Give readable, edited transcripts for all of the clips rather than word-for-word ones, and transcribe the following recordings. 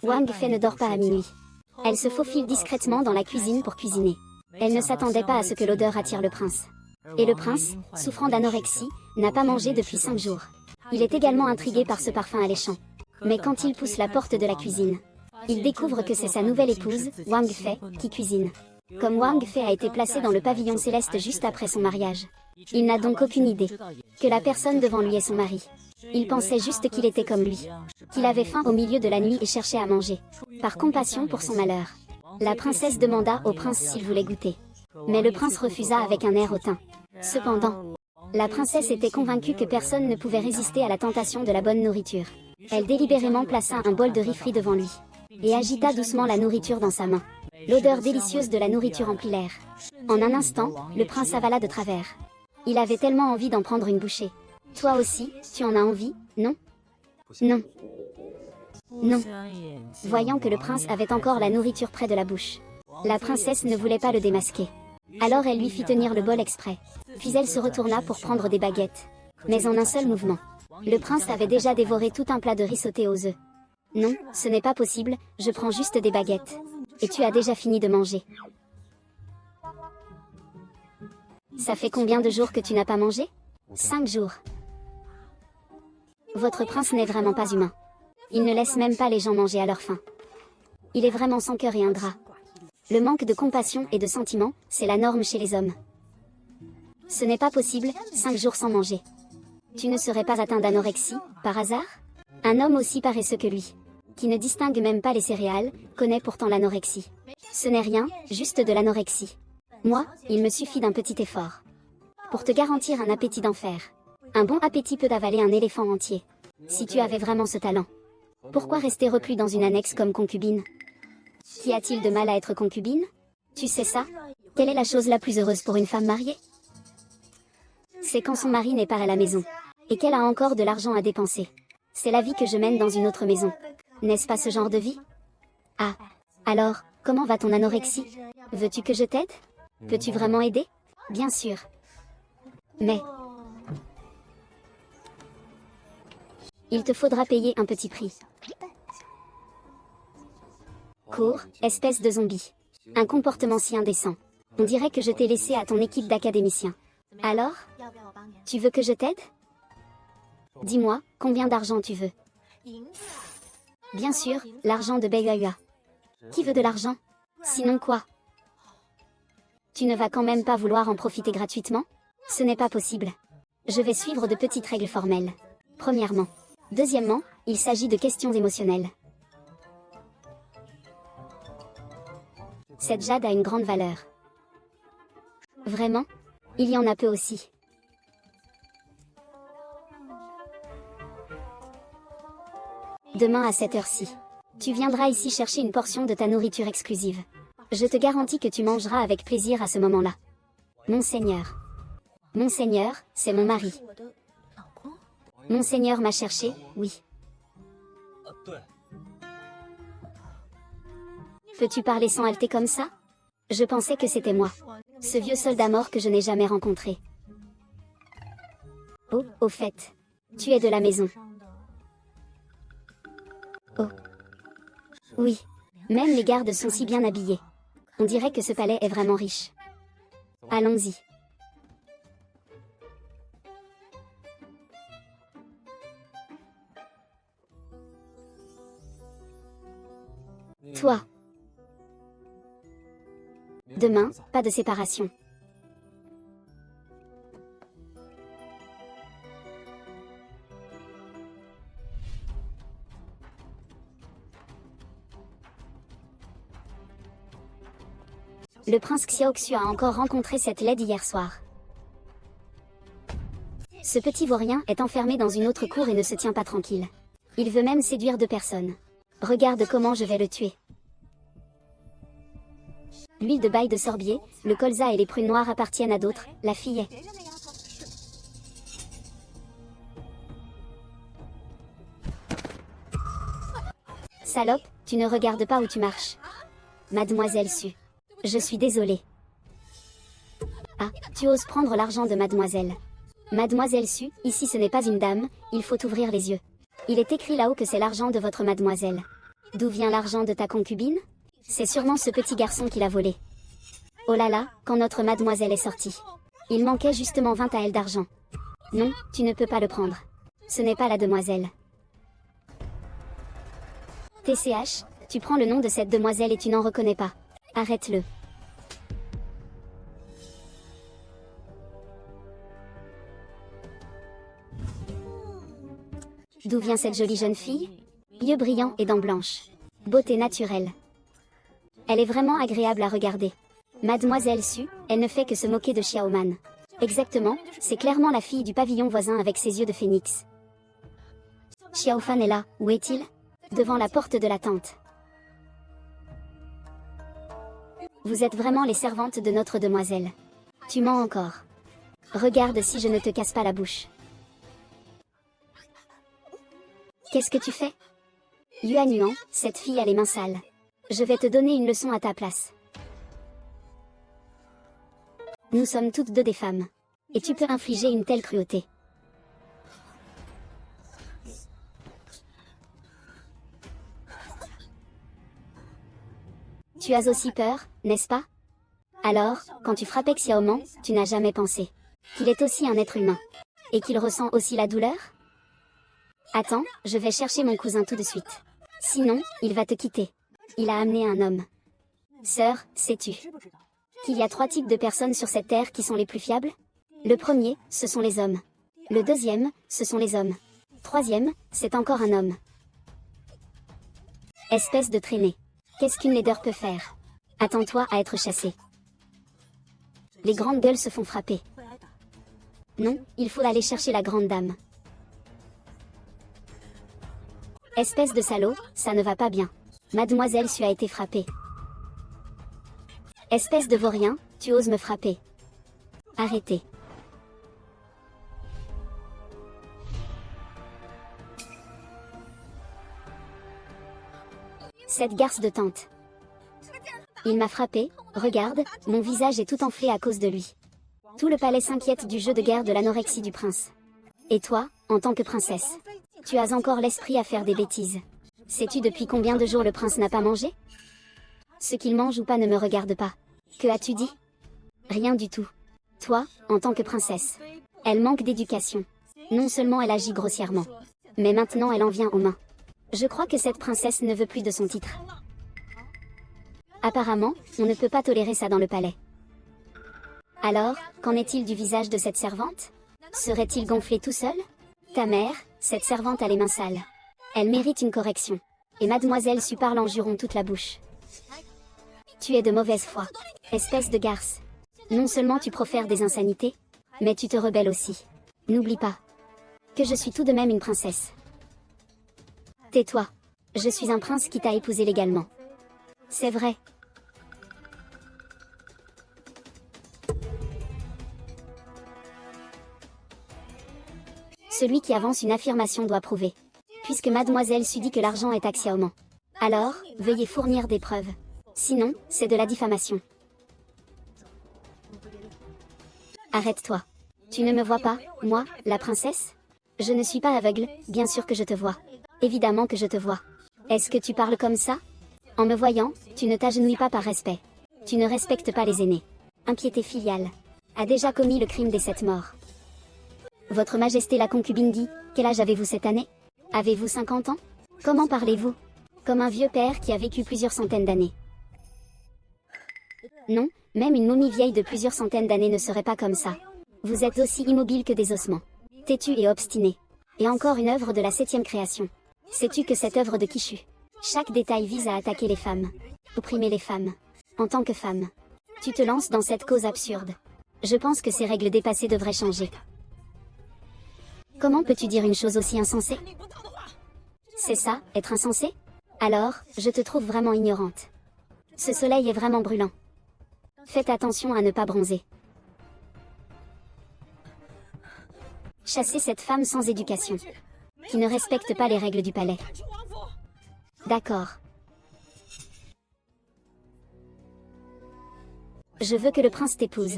Wang Fei ne dort pas à minuit. Elle se faufile discrètement dans la cuisine pour cuisiner. Elle ne s'attendait pas à ce que l'odeur attire le prince. Et le prince, souffrant d'anorexie, n'a pas mangé depuis 5 jours. Il est également intrigué par ce parfum alléchant. Mais quand il pousse la porte de la cuisine, il découvre que c'est sa nouvelle épouse, Wang Fei, qui cuisine. Comme Wang Fei a été placée dans le pavillon céleste juste après son mariage, il n'a donc aucune idée que la personne devant lui est son mari. Il pensait juste qu'il était comme lui, qu'il avait faim au milieu de la nuit et cherchait à manger. Par compassion pour son malheur, la princesse demanda au prince s'il voulait goûter. Mais le prince refusa avec un air hautain. Cependant, la princesse était convaincue que personne ne pouvait résister à la tentation de la bonne nourriture. Elle délibérément plaça un bol de riz frit devant lui et agita doucement la nourriture dans sa main. L'odeur délicieuse de la nourriture emplit l'air. En un instant, le prince avala de travers. Il avait tellement envie d'en prendre une bouchée. Toi aussi, tu en as envie, non? Non. Non. Voyant que le prince avait encore la nourriture près de la bouche, la princesse ne voulait pas le démasquer. Alors elle lui fit tenir le bol exprès. Puis elle se retourna pour prendre des baguettes. Mais en un seul mouvement, le prince avait déjà dévoré tout un plat de riz sauté aux œufs. Non, ce n'est pas possible, je prends juste des baguettes. Et tu as déjà fini de manger. Ça fait combien de jours que tu n'as pas mangé? 5 jours. Votre prince n'est vraiment pas humain. Il ne laisse même pas les gens manger à leur faim. Il est vraiment sans cœur et ingrat. Le manque de compassion et de sentiment, c'est la norme chez les hommes. Ce n'est pas possible, 5 jours sans manger. Tu ne serais pas atteint d'anorexie, par hasard? Un homme aussi paresseux que lui, qui ne distingue même pas les céréales, connaît pourtant l'anorexie. Ce n'est rien, juste de l'anorexie. Moi, il me suffit d'un petit effort pour te garantir un appétit d'enfer. Un bon appétit peut avaler un éléphant entier. Si tu avais vraiment ce talent, pourquoi rester reclus dans une annexe comme concubine? Qu'y a-t-il de mal à être concubine? Tu sais ça? Quelle est la chose la plus heureuse pour une femme mariée? C'est quand son mari n'est pas à la maison, et qu'elle a encore de l'argent à dépenser. C'est la vie que je mène dans une autre maison. N'est-ce pas ce genre de vie? Ah, alors, comment va ton anorexie? Veux-tu que je t'aide? Peux-tu vraiment aider? Bien sûr. Mais il te faudra payer un petit prix. Cours, espèce de zombie. Un comportement si indécent. On dirait que je t'ai laissé à ton équipe d'académiciens. Alors? Tu veux que je t'aide? Dis-moi, combien d'argent tu veux? Bien sûr, l'argent de Beiyua. Qui veut de l'argent? Sinon quoi? Tu ne vas quand même pas vouloir en profiter gratuitement? Ce n'est pas possible. Je vais suivre de petites règles formelles. Premièrement. Deuxièmement, il s'agit de questions émotionnelles. Cette jade a une grande valeur. Vraiment? Il y en a peu aussi. Demain à cette heure-ci, tu viendras ici chercher une portion de ta nourriture exclusive. Je te garantis que tu mangeras avec plaisir à ce moment-là. Monseigneur. Monseigneur, c'est mon mari. Monseigneur m'a cherché, oui. Peux-tu parler sans halter comme ça? Je pensais que c'était moi. Ce vieux soldat mort que je n'ai jamais rencontré. Oh, au fait. Tu es de la maison. Oh. Oui. Même les gardes sont si bien habillés. On dirait que ce palais est vraiment riche. Allons-y. Toi. Demain, pas de séparation. Le prince Xiaoxu a encore rencontré cette laide hier soir. Ce petit vaurien est enfermé dans une autre cour et ne se tient pas tranquille. Il veut même séduire 2 personnes. Regarde comment je vais le tuer. L'huile de baille de sorbier, le colza et les prunes noires appartiennent à d'autres, la fille est. Salope, tu ne regardes pas où tu marches. Mademoiselle Su. Je suis désolée. Ah, tu oses prendre l'argent de mademoiselle. Mademoiselle Su, ici ce n'est pas une dame, il faut ouvrir les yeux. Il est écrit là-haut que c'est l'argent de votre mademoiselle. D'où vient l'argent de ta concubine? C'est sûrement ce petit garçon qui l'a volé. Oh là là, quand notre mademoiselle est sortie. Il manquait justement 20 taels d'argent. Non, tu ne peux pas le prendre. Ce n'est pas la demoiselle. TCH, tu prends le nom de cette demoiselle et tu n'en reconnais pas. Arrête-le. D'où vient cette jolie jeune fille? Yeux brillants et dents blanches. Beauté naturelle. Elle est vraiment agréable à regarder. Mademoiselle Su, elle ne fait que se moquer de Xiaoman. Exactement, c'est clairement la fille du pavillon voisin avec ses yeux de phénix. Xiaofan est là, où est-il? Devant la porte de la tente. Vous êtes vraiment les servantes de notre demoiselle. Tu mens encore. Regarde si je ne te casse pas la bouche. Qu'est-ce que tu fais? Yuan Yuan, cette fille a les mains sales. Je vais te donner une leçon à ta place. Nous sommes toutes deux des femmes. Et tu peux infliger une telle cruauté. Tu as aussi peur, n'est-ce pas? Alors, quand tu frappais Xiaoman, tu n'as jamais pensé qu'il est aussi un être humain. Et qu'il ressent aussi la douleur? Attends, je vais chercher mon cousin tout de suite. Sinon, il va te quitter. Il a amené un homme. Sœur, sais-tu qu'il y a 3 types de personnes sur cette terre qui sont les plus fiables? Le premier, ce sont les hommes. Le deuxième, ce sont les hommes. Troisième, c'est encore un homme. Espèce de traînée. Qu'est-ce qu'une laideur peut faire? Attends-toi à être chassé. Les grandes gueules se font frapper. Non, il faut aller chercher la grande dame. Espèce de salaud, ça ne va pas bien. Mademoiselle Su a été frappée. Espèce de vaurien, tu oses me frapper. Arrêtez. Cette garce de tante. Il m'a frappé, regarde, mon visage est tout enflé à cause de lui. Tout le palais s'inquiète du jeu de guerre de l'anorexie du prince. Et toi, en tant que princesse, tu as encore l'esprit à faire des bêtises. Sais-tu depuis combien de jours le prince n'a pas mangé? Ce qu'il mange ou pas ne me regarde pas. Que as-tu dit? Rien du tout. Toi, en tant que princesse, elle manque d'éducation. Non seulement elle agit grossièrement, mais maintenant elle en vient aux mains. Je crois que cette princesse ne veut plus de son titre. Apparemment, on ne peut pas tolérer ça dans le palais. Alors, qu'en est-il du visage de cette servante? Serait-il gonflé tout seul? Ta mère, cette servante a les mains sales. Elle mérite une correction. Et mademoiselle Su parle en jurant toute la bouche. Tu es de mauvaise foi. Espèce de garce. Non seulement tu profères des insanités, mais tu te rebelles aussi. N'oublie pas que je suis tout de même une princesse. Tais-toi. Je suis un prince qui t'a épousé légalement. C'est vrai. Celui qui avance une affirmation doit prouver. Puisque mademoiselle Su dit que l'argent est à Xiaoman. Alors, veuillez fournir des preuves. Sinon, c'est de la diffamation. Arrête-toi. Tu ne me vois pas, moi, la princesse? Je ne suis pas aveugle, bien sûr que je te vois. Évidemment que je te vois. Est-ce que tu parles comme ça? En me voyant, tu ne t'agenouilles pas par respect. Tu ne respectes pas les aînés. Impiété filiale. A déjà commis le crime des 7 morts. Votre Majesté la concubine dit, quel âge avez-vous cette année? Avez-vous 50 ans? Comment parlez-vous? Comme un vieux père qui a vécu plusieurs centaines d'années. Non, même une momie vieille de plusieurs centaines d'années ne serait pas comme ça. Vous êtes aussi immobile que des ossements. Têtu et obstiné. Et encore une œuvre de la 7e création. Sais-tu que cette œuvre de Kishu? Chaque détail vise à attaquer les femmes. Opprimer les femmes. En tant que femme. Tu te lances dans cette cause absurde. Je pense que ces règles dépassées devraient changer. Comment peux-tu dire une chose aussi insensée? C'est ça, être insensé? Alors, je te trouve vraiment ignorante. Ce soleil est vraiment brûlant. Faites attention à ne pas bronzer. Chassez cette femme sans éducation. Qui ne respecte pas les règles du palais. D'accord. Je veux que le prince t'épouse.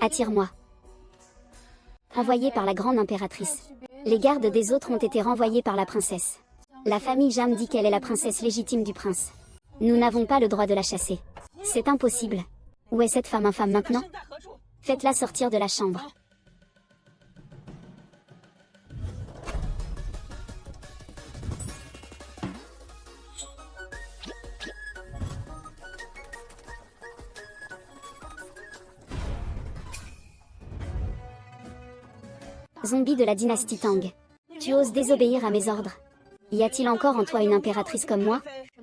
Attire-moi. Envoyé par la grande impératrice. Les gardes des autres ont été renvoyés par la princesse. La famille Jam dit qu'elle est la princesse légitime du prince. Nous n'avons pas le droit de la chasser. C'est impossible. Où est cette femme infâme maintenant? Faites-la sortir de la chambre. Zombie de la dynastie Tang. Tu oses désobéir à mes ordres. Y a-t-il encore en toi une impératrice comme moi?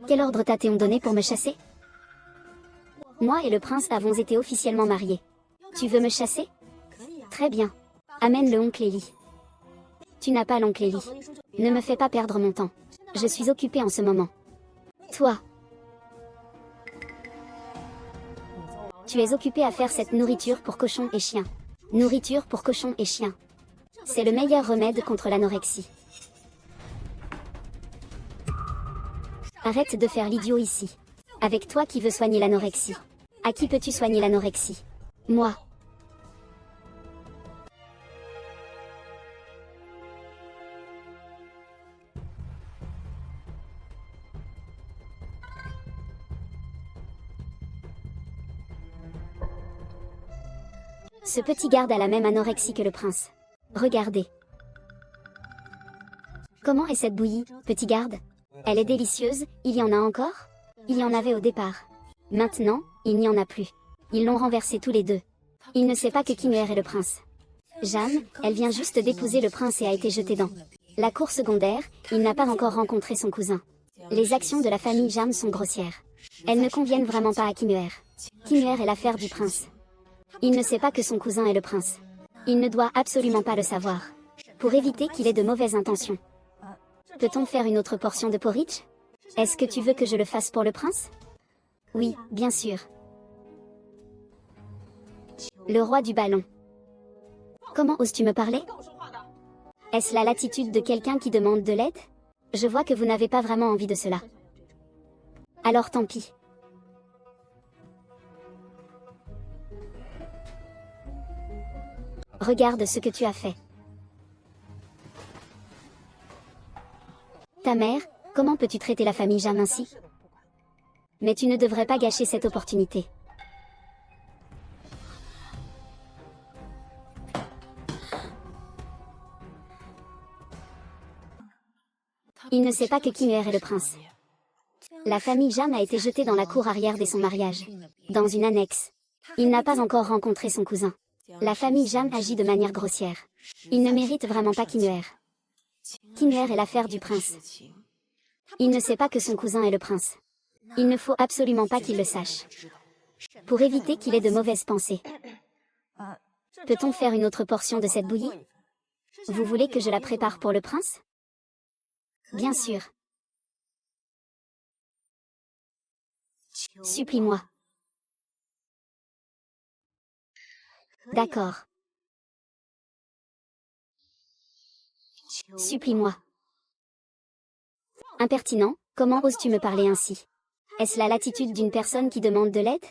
Quel ordre t'a-t-on donné pour me chasser? Moi et le prince avons été officiellement mariés. Tu veux me chasser? Très bien. Amène le oncle Eli. Tu n'as pas l'oncle Eli. Ne me fais pas perdre mon temps. Je suis occupée en ce moment. Toi. Tu es occupé à faire cette nourriture pour cochons et chiens. Nourriture pour cochons et chiens. C'est le meilleur remède contre l'anorexie. Arrête de faire l'idiot ici. Avec toi qui veux soigner l'anorexie. À qui peux-tu soigner l'anorexie? Moi. Ce petit garde a la même anorexie que le prince. Regardez. Comment est cette bouillie, petit garde? Elle est délicieuse, il y en a encore? Il y en avait au départ. Maintenant, il n'y en a plus. Ils l'ont renversé tous les deux. Il ne sait pas que Kinuer est le prince. Jeanne, elle vient juste d'épouser le prince et a été jetée dans la cour secondaire, il n'a pas encore rencontré son cousin. Les actions de la famille Jam sont grossières. Elles ne conviennent vraiment pas à Kinuer. Kinuer est l'affaire du prince. Il ne sait pas que son cousin est le prince. Il ne doit absolument pas le savoir. Pour éviter qu'il ait de mauvaises intentions. Peut-on faire une autre portion de porridge? Est-ce que tu veux que je le fasse pour le prince? Oui, bien sûr. Le roi du ballon. Comment oses-tu me parler? Est-ce là l'attitude de quelqu'un qui demande de l'aide? Je vois que vous n'avez pas vraiment envie de cela. Alors tant pis. Regarde ce que tu as fait. Ta mère, comment peux-tu traiter la famille Jam ainsi? Mais tu ne devrais pas gâcher cette opportunité. Il ne sait pas que Kinuer est le prince. La famille Jam a été jetée dans la cour arrière dès son mariage. Dans une annexe. Il n'a pas encore rencontré son cousin. La famille Jam agit de manière grossière. Il ne mérite vraiment pas Kinuer. Kinuer est l'affaire du prince. Il ne sait pas que son cousin est le prince. Il ne faut absolument pas qu'il le sache. Pour éviter qu'il ait de mauvaises pensées. Peut-on faire une autre portion de cette bouillie? Vous voulez que je la prépare pour le prince? Bien sûr. Supplie-moi. D'accord. Supplie-moi. Impertinent, comment oses-tu me parler ainsi? Est-ce là l'attitude d'une personne qui demande de l'aide?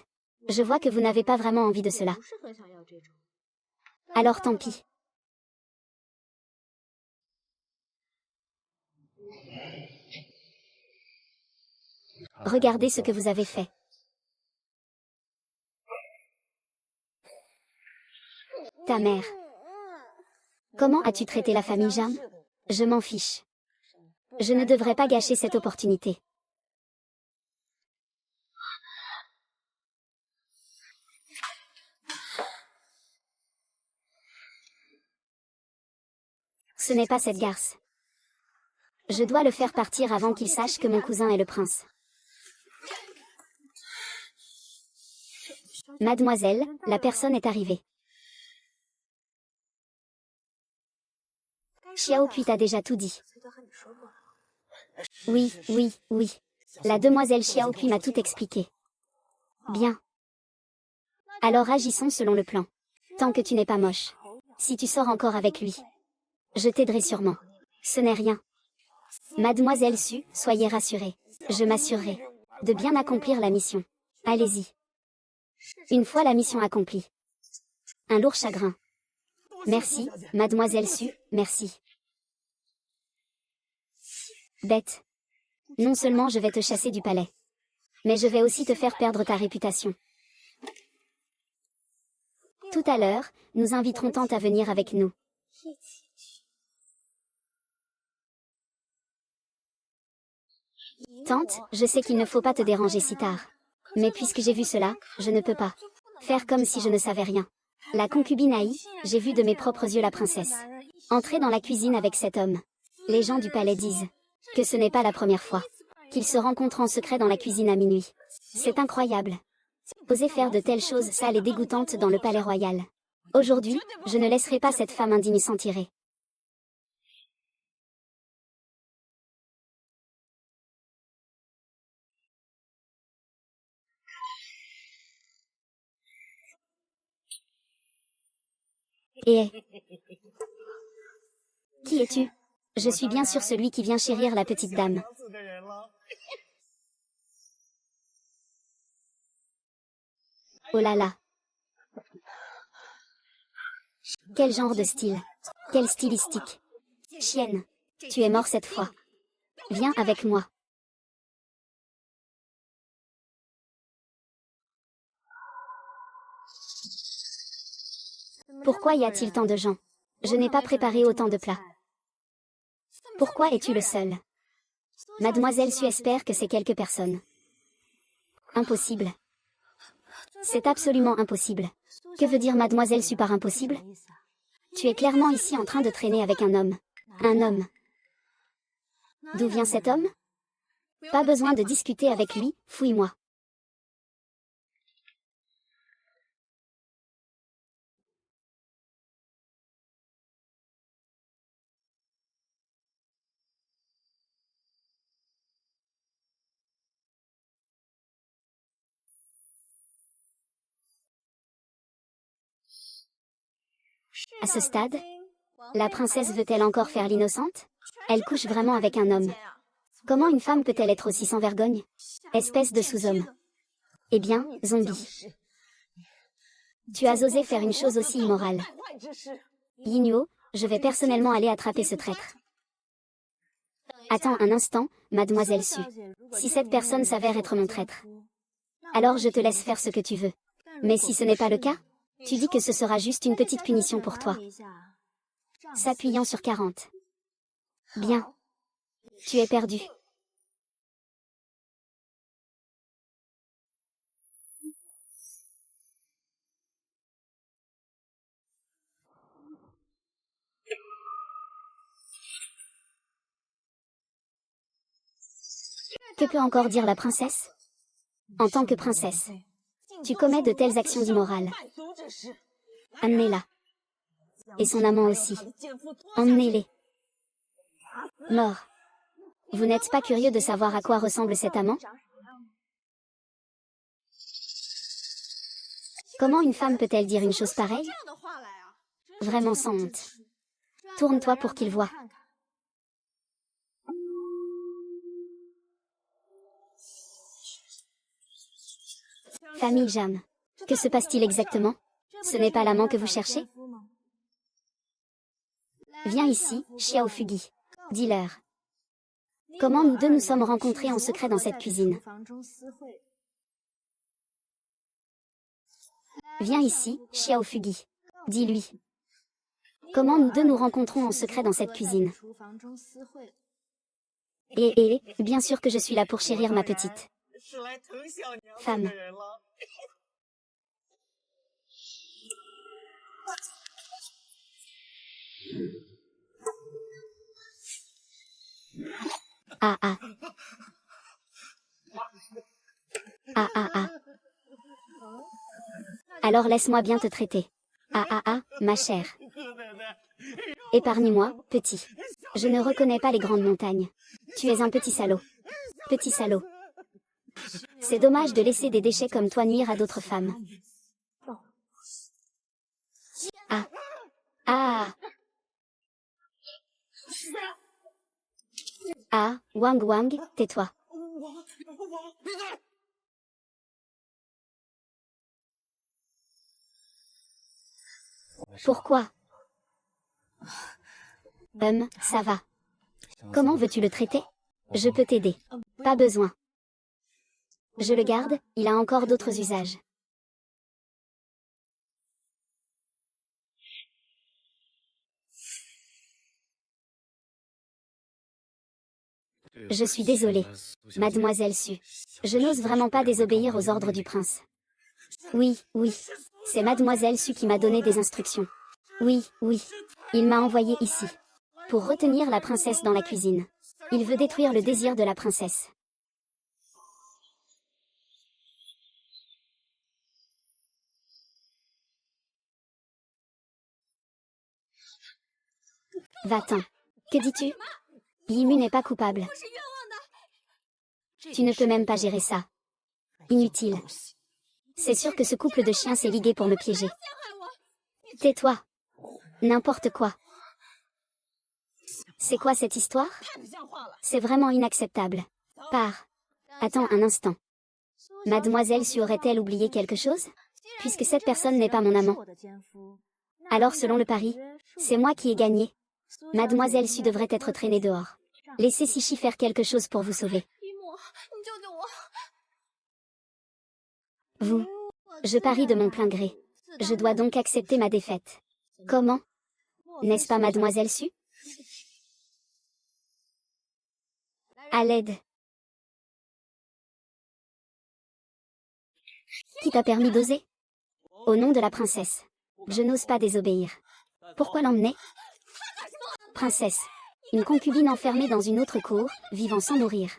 Je vois que vous n'avez pas vraiment envie de cela. Alors tant pis. Regardez ce que vous avez fait. Ta mère. Comment as-tu traité la famille Jam? Je m'en fiche. Je ne devrais pas gâcher cette opportunité. Ce n'est pas cette garce. Je dois le faire partir avant qu'il sache que mon cousin est le prince. Mademoiselle, la personne est arrivée. Xiao Kui t'a déjà tout dit. Oui, oui, oui. La demoiselle Xiao Kui m'a tout expliqué. Bien. Alors agissons selon le plan. Tant que tu n'es pas moche. Si tu sors encore avec lui. Je t'aiderai sûrement. Ce n'est rien. Mademoiselle Su, soyez rassurée. Je m'assurerai de bien accomplir la mission. Allez-y. Une fois la mission accomplie. Un lourd chagrin. Merci, Mademoiselle Su, merci. Bête. Non seulement je vais te chasser du palais, mais je vais aussi te faire perdre ta réputation. Tout à l'heure, nous inviterons Tante à venir avec nous. Tante, je sais qu'il ne faut pas te déranger si tard. Mais puisque j'ai vu cela, je ne peux pas faire comme si je ne savais rien. La concubine Aïe, j'ai vu de mes propres yeux la princesse entrer dans la cuisine avec cet homme. Les gens du palais disent que ce n'est pas la première fois qu'ils se rencontrent en secret dans la cuisine à minuit. C'est incroyable. Oser faire de telles choses sales et dégoûtantes dans le palais royal. Aujourd'hui, je ne laisserai pas cette femme indigne s'en tirer. Et qui es-tu? Je suis bien sûr celui qui vient chérir la petite dame. Oh là là. Quel genre de style? Quelle stylistique? Chienne, tu es mort cette fois. Viens avec moi. Pourquoi y a-t-il tant de gens? Je n'ai pas préparé autant de plats. Pourquoi es-tu le seul? Mademoiselle Su espère que c'est quelques personnes. Impossible. C'est absolument impossible. Que veut dire Mademoiselle Su par impossible? Tu es clairement ici en train de traîner avec un homme. Un homme. D'où vient cet homme? Pas besoin de discuter avec lui, fouille-moi. À ce stade, la princesse veut-elle encore faire l'innocente? Elle couche vraiment avec un homme. Comment une femme peut-elle être aussi sans vergogne? Espèce de sous-homme. Eh bien, zombie. Tu as osé faire une chose aussi immorale. Yinhuo, je vais personnellement aller attraper ce traître. Attends un instant, Mademoiselle Su. Si cette personne s'avère être mon traître, alors je te laisse faire ce que tu veux. Mais si ce n'est pas le cas, tu dis que ce sera juste une petite punition pour toi. S'appuyant sur 40. Bien. Tu es perdu. Que peut encore dire la princesse? En tant que princesse, tu commets de telles actions immorales. Amenez-la. Et son amant aussi. Emmenez-les. Mort. Vous n'êtes pas curieux de savoir à quoi ressemble cet amant? Comment une femme peut-elle dire une chose pareille? Vraiment sans honte. Tourne-toi pour qu'il voie. Famille Jam. Que se passe-t-il exactement? Ce n'est pas l'amant que vous cherchez? Viens ici, Xiao Fugi. Dis-leur. Comment nous deux nous sommes rencontrés en secret dans cette cuisine? Viens ici, Xiao Fugi. Dis-lui. Comment nous deux nous rencontrons en secret dans cette cuisine? Et, bien sûr que je suis là pour chérir ma petite femme. Ah ah. Ah ah ah. Alors laisse-moi bien te traiter. Ah ah ah, ma chère. Épargne-moi, petit. Je ne reconnais pas les grandes montagnes. Tu es un petit salaud. Petit salaud. C'est dommage de laisser des déchets comme toi nuire à d'autres femmes. Ah. Ah. Ah, Wang Wang, tais-toi. Pourquoi? Ça va. Comment veux-tu le traiter? Je peux t'aider. Pas besoin. Je le garde, il a encore d'autres usages. Je suis désolée, mademoiselle Su. Je n'ose vraiment pas désobéir aux ordres du prince. Oui, oui. C'est mademoiselle Su qui m'a donné des instructions. Oui, oui. Il m'a envoyé ici. Pour retenir la princesse dans la cuisine. Il veut détruire le désir de la princesse. Va-t'en. Que dis-tu? Yimu n'est pas coupable. Tu ne peux même pas gérer ça. Inutile. C'est sûr que ce couple de chiens s'est ligué pour me piéger. Tais-toi. N'importe quoi. C'est quoi cette histoire? C'est vraiment inacceptable. Pars. Attends un instant. Mademoiselle Su aurait-elle oublié quelque chose? Puisque cette personne n'est pas mon amant. Alors selon le pari, c'est moi qui ai gagné. Mademoiselle Su devrait être traînée dehors. Laissez Sichi faire quelque chose pour vous sauver. Vous. Je parie de mon plein gré. Je dois donc accepter ma défaite. Comment? N'est-ce pas mademoiselle Su? À l'aide. Qui t'a permis d'oser? Au nom de la princesse. Je n'ose pas désobéir. Pourquoi l'emmener? Princesse. Une concubine enfermée dans une autre cour, vivant sans nourrir.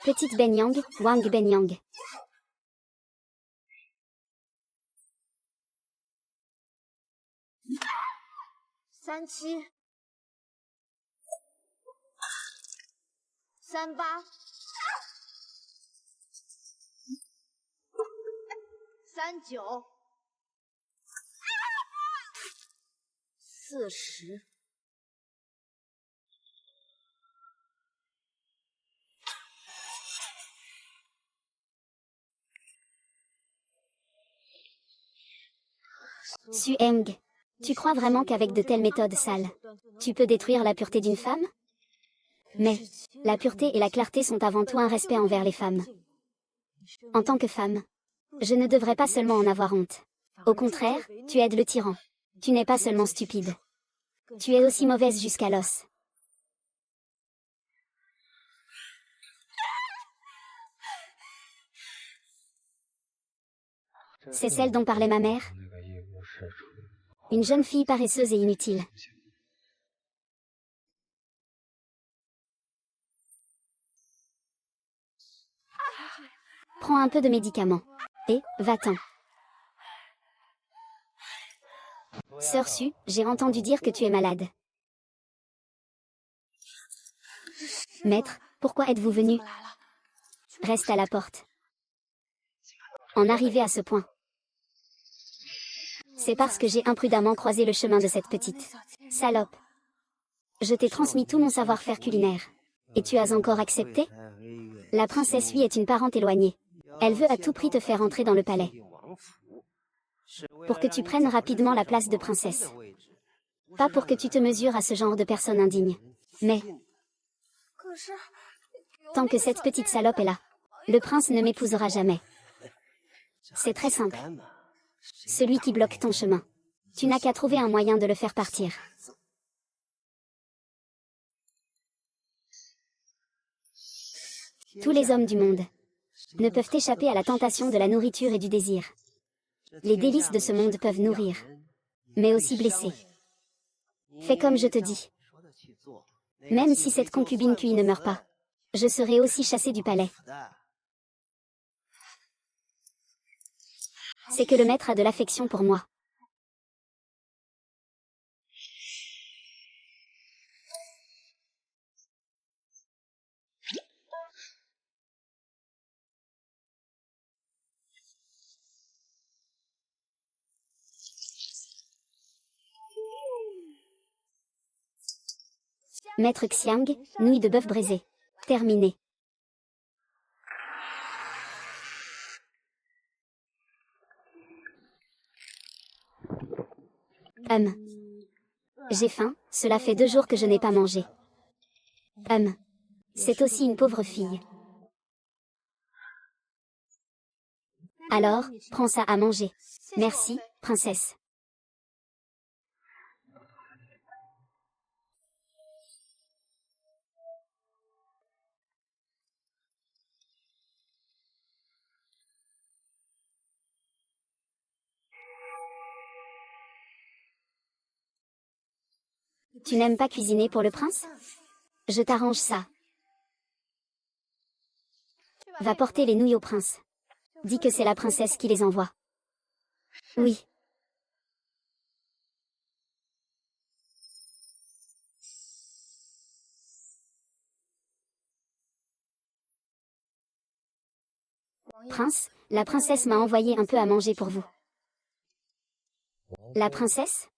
Petite Benyang, Wang Benyang. Sanchi. 38. 39. 40. Sueng. Tu crois vraiment qu'avec de telles méthodes sales, tu peux détruire la pureté d'une femme? Mais, la pureté et la clarté sont avant tout un respect envers les femmes. En tant que femme, je ne devrais pas seulement en avoir honte. Au contraire, tu aides le tyran. Tu n'es pas seulement stupide. Tu es aussi mauvaise jusqu'à l'os. C'est celle dont parlait ma mère. Une jeune fille paresseuse et inutile. Prends un peu de médicaments. Et, va-t'en. Sœur Su, j'ai entendu dire que tu es malade. Maître, pourquoi êtes-vous venu? Reste à la porte. En arriver à ce point. C'est parce que j'ai imprudemment croisé le chemin de cette petite salope. Je t'ai transmis tout mon savoir-faire culinaire. Et tu as encore accepté? La princesse Hui est une parente éloignée. Elle veut à tout prix te faire entrer dans le palais. Pour que tu prennes rapidement la place de princesse. Pas pour que tu te mesures à ce genre de personne indigne. Mais, tant que cette petite salope est là, le prince ne m'épousera jamais. C'est très simple. Celui qui bloque ton chemin. Tu n'as qu'à trouver un moyen de le faire partir. Tous les hommes du monde ne peuvent échapper à la tentation de la nourriture et du désir. Les délices de ce monde peuvent nourrir, mais aussi blesser. Fais comme je te dis. Même si cette concubine Kui ne meurt pas, je serai aussi chassée du palais. C'est que le maître a de l'affection pour moi. Maître Xiang, nouilles de bœuf braisé. Terminé. J'ai faim, cela fait 2 jours que je n'ai pas mangé. C'est aussi une pauvre fille. Alors, prends ça à manger. Merci, princesse. Tu n'aimes pas cuisiner pour le prince? Je t'arrange ça. Va porter les nouilles au prince. Dis que c'est la princesse qui les envoie. Oui. Prince, la princesse m'a envoyé un peu à manger pour vous. La princesse?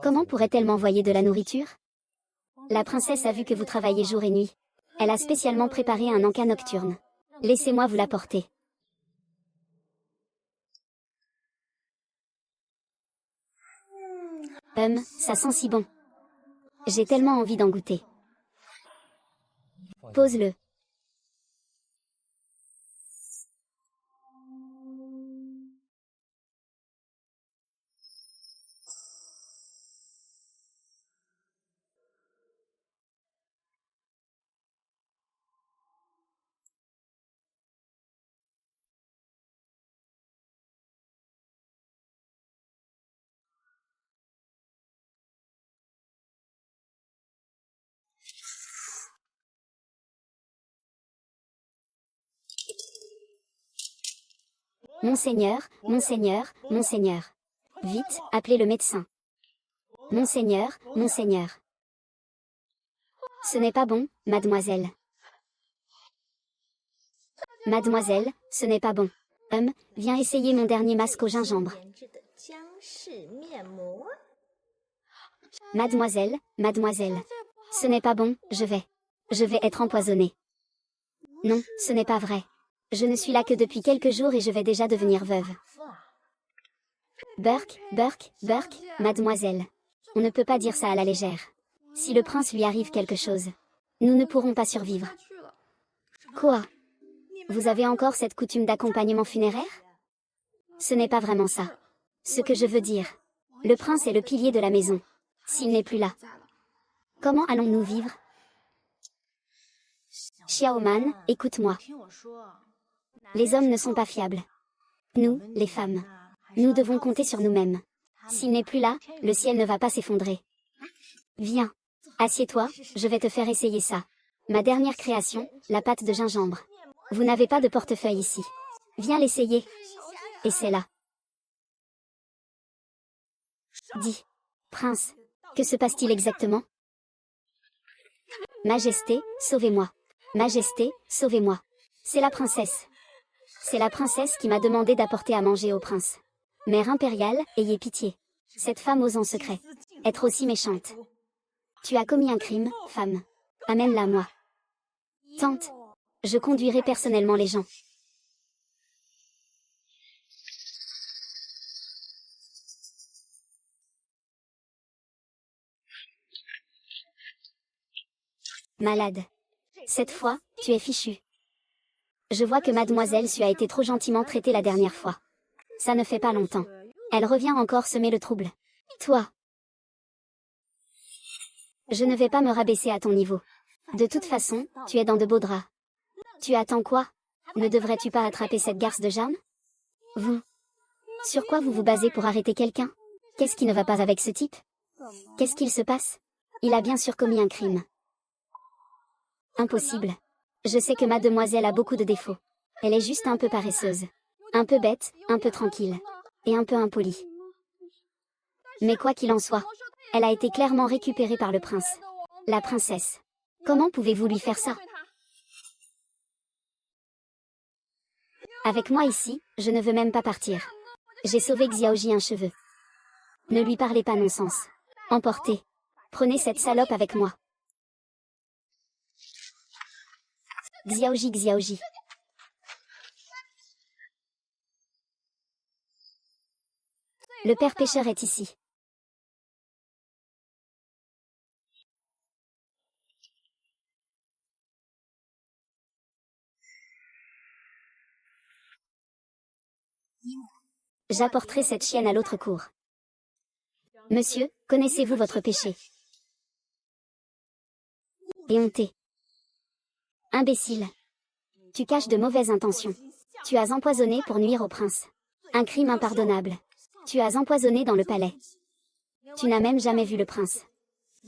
Comment pourrait-elle m'envoyer de la nourriture? La princesse a vu que vous travaillez jour et nuit. Elle a spécialement préparé un encas nocturne. Laissez-moi vous l'apporter. Ça sent si bon. J'ai tellement envie d'en goûter. Pose-le. Monseigneur, monseigneur, monseigneur. Vite, appelez le médecin. Monseigneur, monseigneur. Ce n'est pas bon, mademoiselle. Mademoiselle, ce n'est pas bon. Viens essayer mon dernier masque au gingembre. Mademoiselle, mademoiselle. Ce n'est pas bon, je vais être empoisonnée. Non, ce n'est pas vrai. Je ne suis là que depuis quelques jours et je vais déjà devenir veuve. Burke, Burke, Burke, mademoiselle. On ne peut pas dire ça à la légère. Si le prince lui arrive quelque chose, nous ne pourrons pas survivre. Quoi? Vous avez encore cette coutume d'accompagnement funéraire? Ce n'est pas vraiment ça. Ce que je veux dire. Le prince est le pilier de la maison. S'il n'est plus là, comment allons-nous vivre? Xiaoman, écoute-moi. Les hommes ne sont pas fiables. Nous, les femmes, nous devons compter sur nous-mêmes. S'il n'est plus là, le ciel ne va pas s'effondrer. Viens. Assieds-toi, je vais te faire essayer ça. Ma dernière création, la pâte de gingembre. Vous n'avez pas de portefeuille ici. Viens l'essayer. Essaie-la. Dis. Prince, que se passe-t-il exactement? Majesté, sauvez-moi. Majesté, sauvez-moi. C'est la princesse. C'est la princesse qui m'a demandé d'apporter à manger au prince. Mère impériale, ayez pitié. Cette femme ose en secret être aussi méchante. Tu as commis un crime, femme. Amène-la moi. Tante. Je conduirai personnellement les gens. Malade. Cette fois, tu es fichu. Je vois que mademoiselle Su a été trop gentiment traitée la dernière fois. Ça ne fait pas longtemps. Elle revient encore semer le trouble. Toi. Je ne vais pas me rabaisser à ton niveau. De toute façon, tu es dans de beaux draps. Tu attends quoi? Ne devrais-tu pas attraper cette garce de germe? Vous. Sur quoi vous vous basez pour arrêter quelqu'un? Qu'est-ce qui ne va pas avec ce type? Qu'est-ce qu'il se passe? Il a bien sûr commis un crime. Impossible. Je sais que mademoiselle a beaucoup de défauts. Elle est juste un peu paresseuse. Un peu bête, un peu tranquille. Et un peu impolie. Mais quoi qu'il en soit, elle a été clairement récupérée par le prince. La princesse. Comment pouvez-vous lui faire ça? Avec moi ici, je ne veux même pas partir. J'ai sauvé Xiaoji un cheveu. Ne lui parlez pas non-sens. Emportez. Prenez cette salope avec moi. Xiaoji, Xiaoji. Le père pêcheur est ici. J'apporterai cette chienne à l'autre cour. Monsieur, connaissez-vous votre péché? Éhonté. Imbécile. Tu caches de mauvaises intentions. Tu as empoisonné pour nuire au prince. Un crime impardonnable. Tu as empoisonné dans le palais. Tu n'as même jamais vu le prince.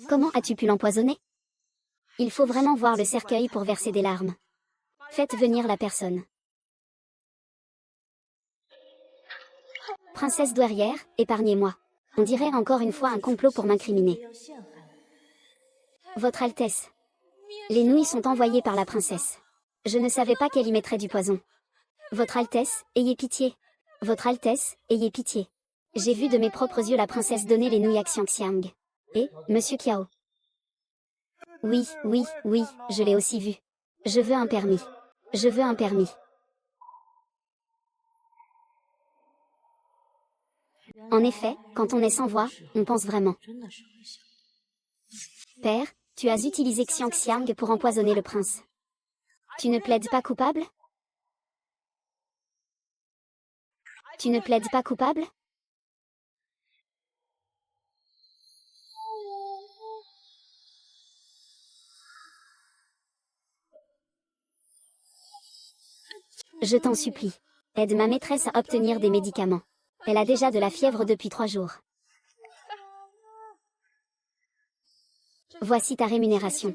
Comment as-tu pu l'empoisonner? Il faut vraiment voir le cercueil pour verser des larmes. Faites venir la personne. Princesse douairière, épargnez-moi. On dirait encore une fois un complot pour m'incriminer. Votre Altesse. Les nouilles sont envoyées par la princesse. Je ne savais pas qu'elle y mettrait du poison. Votre Altesse, ayez pitié. Votre Altesse, ayez pitié. J'ai vu de mes propres yeux la princesse donner les nouilles à Xiangxiang. Et, Monsieur Kiao. Oui, oui, oui, je l'ai aussi vu. Je veux un permis. Je veux un permis. En effet, quand on est sans voix, on pense vraiment. Père, tu as utilisé Xiangxiang pour empoisonner le prince. Tu ne plaides pas coupable? Tu ne plaides pas coupable? Je t'en supplie. Aide ma maîtresse à obtenir des médicaments. Elle a déjà de la fièvre depuis 3 jours. Voici ta rémunération.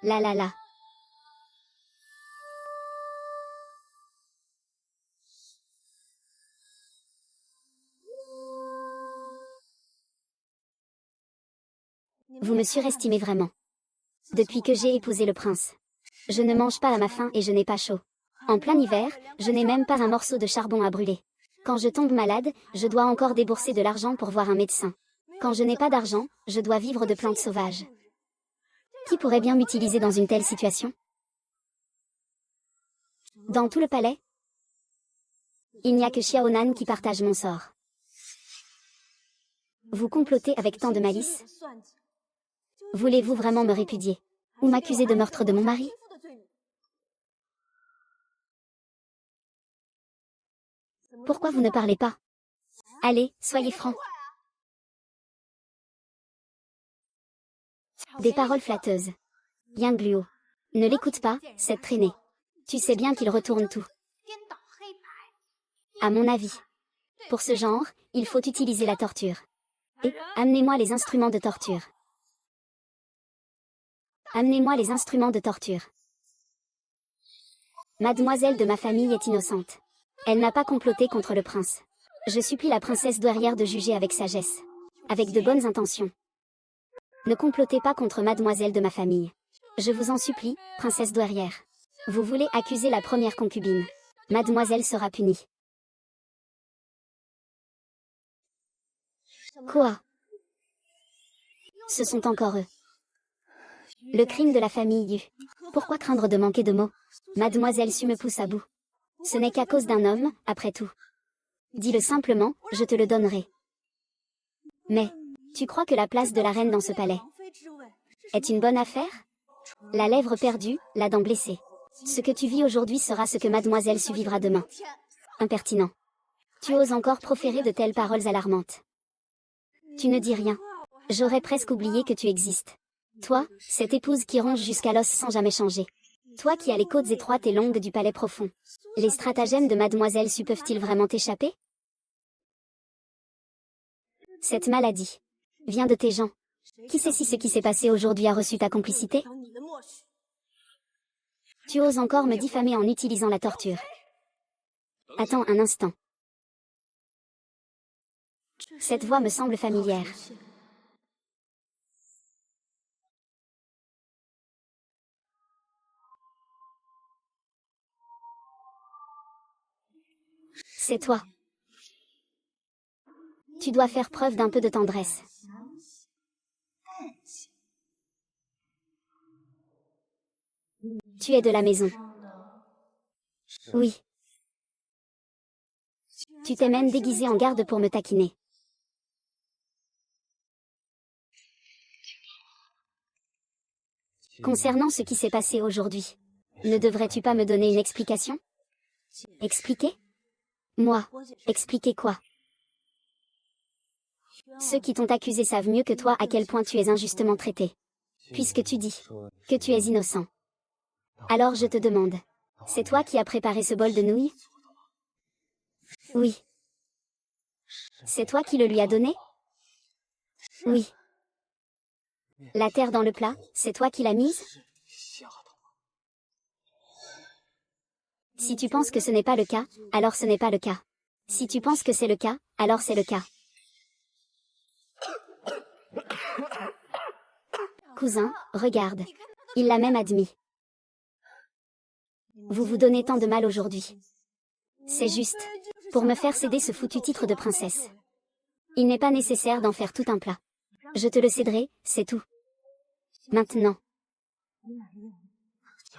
La la la. Vous me surestimez vraiment. Depuis que j'ai épousé le prince. Je ne mange pas à ma faim et je n'ai pas chaud. En plein hiver, je n'ai même pas un morceau de charbon à brûler. Quand je tombe malade, je dois encore débourser de l'argent pour voir un médecin. Quand je n'ai pas d'argent, je dois vivre de plantes sauvages. Qui pourrait bien m'utiliser dans une telle situation? Dans tout le palais? Il n'y a que Xiaonan qui partage mon sort. Vous complotez avec tant de malice? Voulez-vous vraiment me répudier? Ou m'accuser de meurtre de mon mari? Pourquoi vous ne parlez pas? Allez, soyez francs. Des paroles flatteuses. Yang Luo. Ne l'écoute pas, cette traînée. Tu sais bien qu'il retourne tout. À mon avis. Pour ce genre, il faut utiliser la torture. Et, amenez-moi les instruments de torture. Amenez-moi les instruments de torture. Mademoiselle de ma famille est innocente. Elle n'a pas comploté contre le prince. Je supplie la princesse douairière de juger avec sagesse. Avec de bonnes intentions. Ne complotez pas contre mademoiselle de ma famille. Je vous en supplie, princesse douairière. Vous voulez accuser la première concubine. Mademoiselle sera punie. Quoi? Ce sont encore eux. Le crime de la famille Yu. Pourquoi craindre de manquer de mots? Mademoiselle Su me pousse à bout. Ce n'est qu'à cause d'un homme, après tout. Dis-le simplement, je te le donnerai. Mais, tu crois que la place de la reine dans ce palais est une bonne affaire? La lèvre perdue, la dent blessée. Ce que tu vis aujourd'hui sera ce que mademoiselle Su vivra demain. Impertinent. Tu oses encore proférer de telles paroles alarmantes. Tu ne dis rien. J'aurais presque oublié que tu existes. Toi, cette épouse qui ronge jusqu'à l'os sans jamais changer. Toi qui as les côtes étroites et longues du palais profond. Les stratagèmes de mademoiselle Su peuvent-ils vraiment t'échapper? Cette maladie vient de tes gens. Qui sait si ce qui s'est passé aujourd'hui a reçu ta complicité? Tu oses encore me diffamer en utilisant la torture. Attends un instant. Cette voix me semble familière. C'est toi. Tu dois faire preuve d'un peu de tendresse. Tu es de la maison. Oui. Tu t'es même déguisé en garde pour me taquiner. Concernant ce qui s'est passé aujourd'hui, ne devrais-tu pas me donner une explication? Expliquer? Moi, expliquer quoi? Ceux qui t'ont accusé savent mieux que toi à quel point tu es injustement traité. Puisque tu dis que tu es innocent. Alors je te demande, c'est toi qui as préparé ce bol de nouilles? Oui. C'est toi qui le lui as donné? Oui. La terre dans le plat, c'est toi qui l'as mise? Si tu penses que ce n'est pas le cas, alors ce n'est pas le cas. Si tu penses que c'est le cas, alors c'est le cas. Cousin, regarde. Il l'a même admis. Vous vous donnez tant de mal aujourd'hui. C'est juste. Pour me faire céder ce foutu titre de princesse. Il n'est pas nécessaire d'en faire tout un plat. Je te le céderai, c'est tout. Maintenant.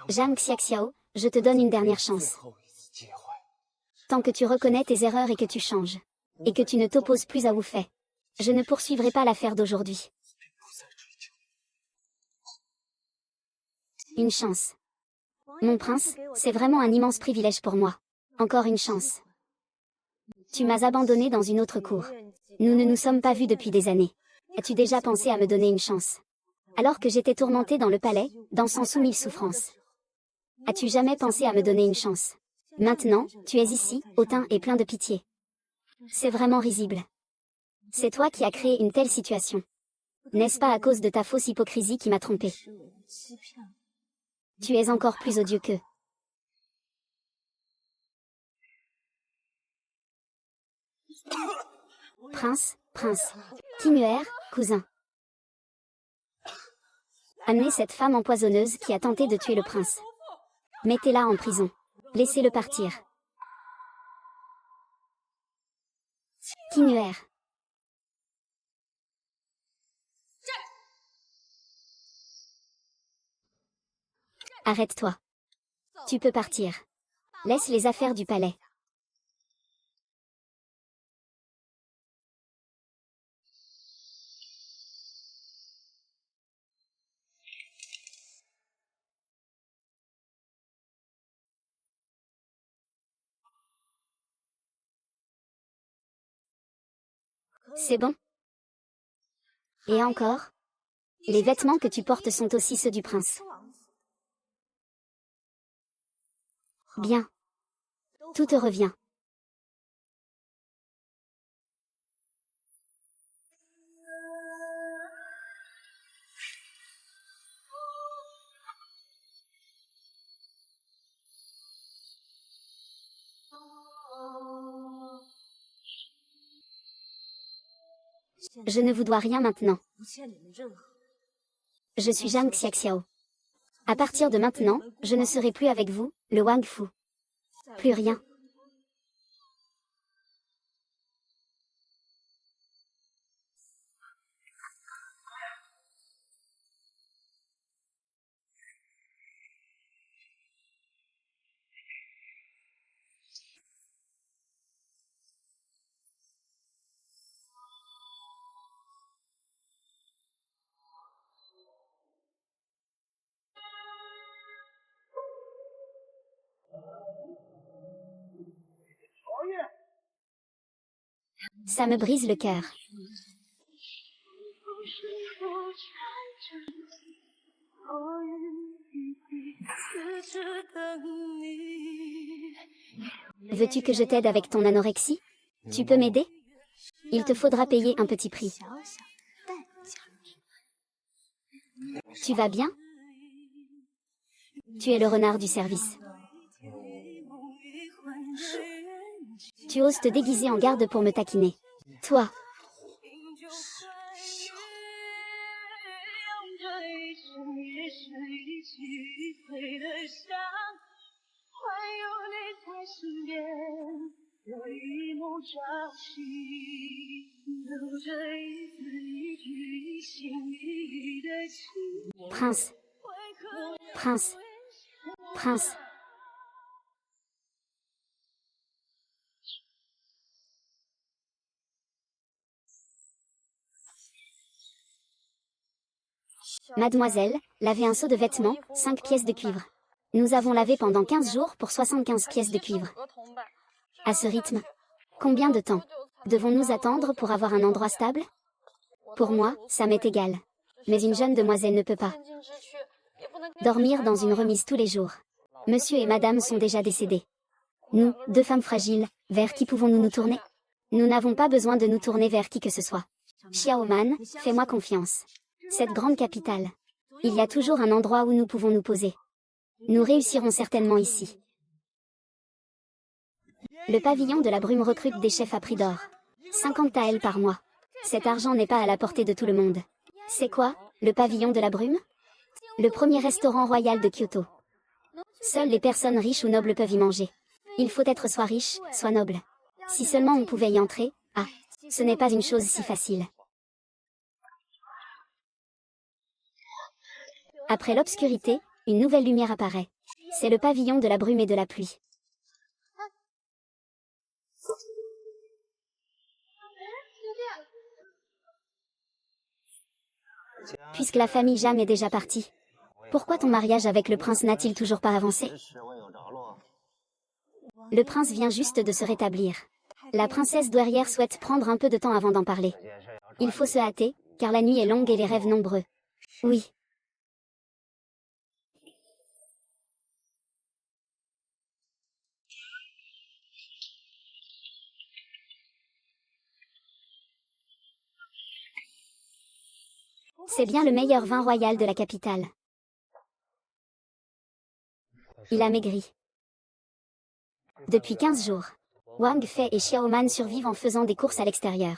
Zhang Xiaxiao, je te donne une dernière chance. Tant que tu reconnais tes erreurs et que tu changes. Et que tu ne t'opposes plus à Wu Fei. Je ne poursuivrai pas l'affaire d'aujourd'hui. Une chance. Mon prince, c'est vraiment un immense privilège pour moi. Encore une chance. Tu m'as abandonné dans une autre cour. Nous ne nous sommes pas vus depuis des années. As-tu déjà pensé à me donner une chance? Alors que j'étais tourmentée dans le palais, dansant sous mille souffrances. As-tu jamais pensé à me donner une chance? Maintenant, tu es ici, hautain et plein de pitié. C'est vraiment risible. C'est toi qui as créé une telle situation. N'est-ce pas à cause de ta fausse hypocrisie qui m'a trompée? Tu es encore plus odieux qu'eux. Prince. Kinuer, cousin. Amenez cette femme empoisonneuse qui a tenté de tuer le prince. Mettez-la en prison. Laissez-le partir. Kinuer. Arrête-toi. Tu peux partir. Laisse les affaires du palais. C'est bon? Et encore? Les vêtements que tu portes sont aussi ceux du prince. Bien. Tout te revient. Je ne vous dois rien maintenant. Je suis Zhang Xiaxiao. À partir de maintenant, je ne serai plus avec vous, le Wang Fu. Plus rien. Ça me brise le cœur. Veux-tu que je t'aide avec ton anorexie? Tu peux m'aider? Il te faudra payer un petit prix. Tu vas bien? Tu es le renard du service. Tu oses te déguiser en garde pour me taquiner. Toi. Prince. Prince. Mademoiselle, lavez un seau de vêtements, 5 pièces de cuivre. Nous avons lavé pendant 15 jours pour 75 pièces de cuivre. À ce rythme, combien de temps devons-nous attendre pour avoir un endroit stable? Pour moi, ça m'est égal. Mais une jeune demoiselle ne peut pas dormir dans une remise tous les jours. Monsieur et madame sont déjà décédés. Nous, deux femmes fragiles, vers qui pouvons-nous nous tourner? Nous n'avons pas besoin de nous tourner vers qui que ce soit. Xiaoman, fais-moi confiance. Cette grande capitale. Il y a toujours un endroit où nous pouvons nous poser. Nous réussirons certainement ici. Le pavillon de la brume recrute des chefs à prix d'or. 50 taels par mois. Cet argent n'est pas à la portée de tout le monde. C'est quoi, le pavillon de la brume? Le premier restaurant royal de Kyoto. Seules les personnes riches ou nobles peuvent y manger. Il faut être soit riche, soit noble. Si seulement on pouvait y entrer, ah, ce n'est pas une chose si facile. Après l'obscurité, une nouvelle lumière apparaît. C'est le pavillon de la brume et de la pluie. Puisque la famille Jam est déjà partie, pourquoi ton mariage avec le prince n'a-t-il toujours pas avancé? Le prince vient juste de se rétablir. La princesse douairière souhaite prendre un peu de temps avant d'en parler. Il faut se hâter, car la nuit est longue et les rêves nombreux. Oui. C'est bien le meilleur vin royal de la capitale. Il a maigri. Depuis 15 jours. Wang Fei et Xiaoman survivent en faisant des courses à l'extérieur.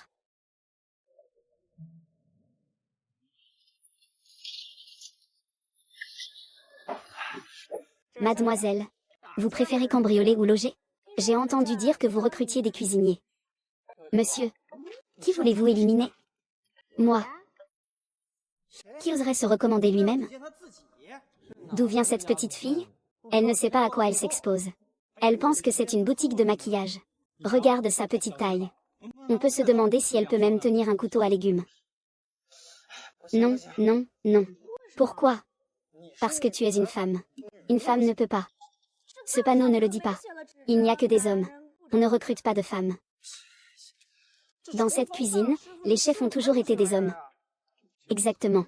Mademoiselle, vous préférez cambrioler ou loger? J'ai entendu dire que vous recrutiez des cuisiniers. Monsieur, qui voulez-vous éliminer? Moi. Qui oserait se recommander lui-même? D'où vient cette petite fille? Elle ne sait pas à quoi elle s'expose. Elle pense que c'est une boutique de maquillage. Regarde sa petite taille. On peut se demander si elle peut même tenir un couteau à légumes. Non, non, non. Pourquoi? Parce que tu es une femme. Une femme ne peut pas. Ce panneau ne le dit pas. Il n'y a que des hommes. On ne recrute pas de femmes. Dans cette cuisine, les chefs ont toujours été des hommes. Exactement.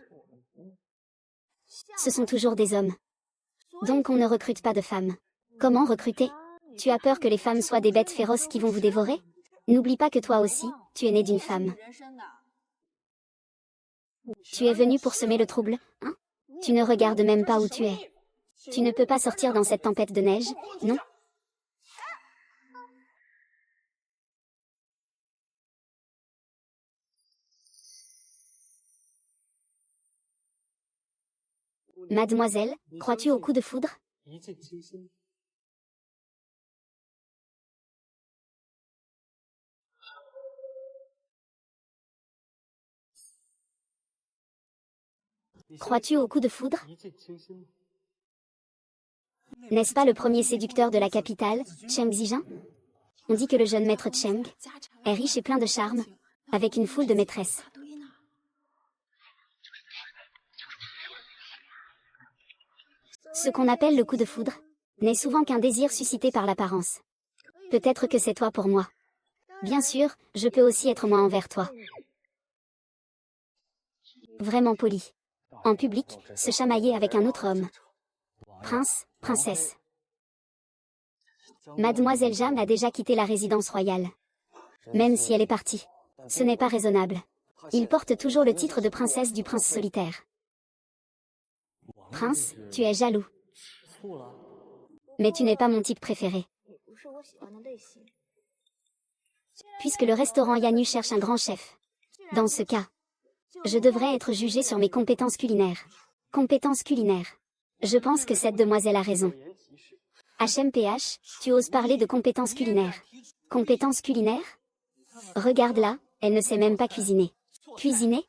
Ce sont toujours des hommes. Donc on ne recrute pas de femmes. Comment recruter? Tu as peur que les femmes soient des bêtes féroces qui vont vous dévorer? N'oublie pas que toi aussi, tu es né d'une femme. Tu es venu pour semer le trouble, hein? Tu ne regardes même pas où tu es. Tu ne peux pas sortir dans cette tempête de neige, non? Mademoiselle, crois-tu au coup de foudre? Crois-tu au coup de foudre? N'est-ce pas le premier séducteur de la capitale, Cheng Zijin? On dit que le jeune maître Cheng est riche et plein de charme, avec une foule de maîtresses. Ce qu'on appelle le coup de foudre n'est souvent qu'un désir suscité par l'apparence. Peut-être que c'est toi pour moi. Bien sûr, je peux aussi être moi envers toi. Vraiment poli. En public, se chamailler avec un autre homme. Prince, princesse. Mademoiselle Jam a déjà quitté la résidence royale. Même si elle est partie. Ce n'est pas raisonnable. Il porte toujours le titre de princesse du prince solitaire. Prince, tu es jaloux. Mais tu n'es pas mon type préféré. Puisque le restaurant Yanu cherche un grand chef. Dans ce cas, je devrais être jugée sur mes compétences culinaires. Compétences culinaires. Je pense que cette demoiselle a raison. HMPH, tu oses parler de compétences culinaires. Compétences culinaires? Regarde là, elle ne sait même pas cuisiner. Cuisiner?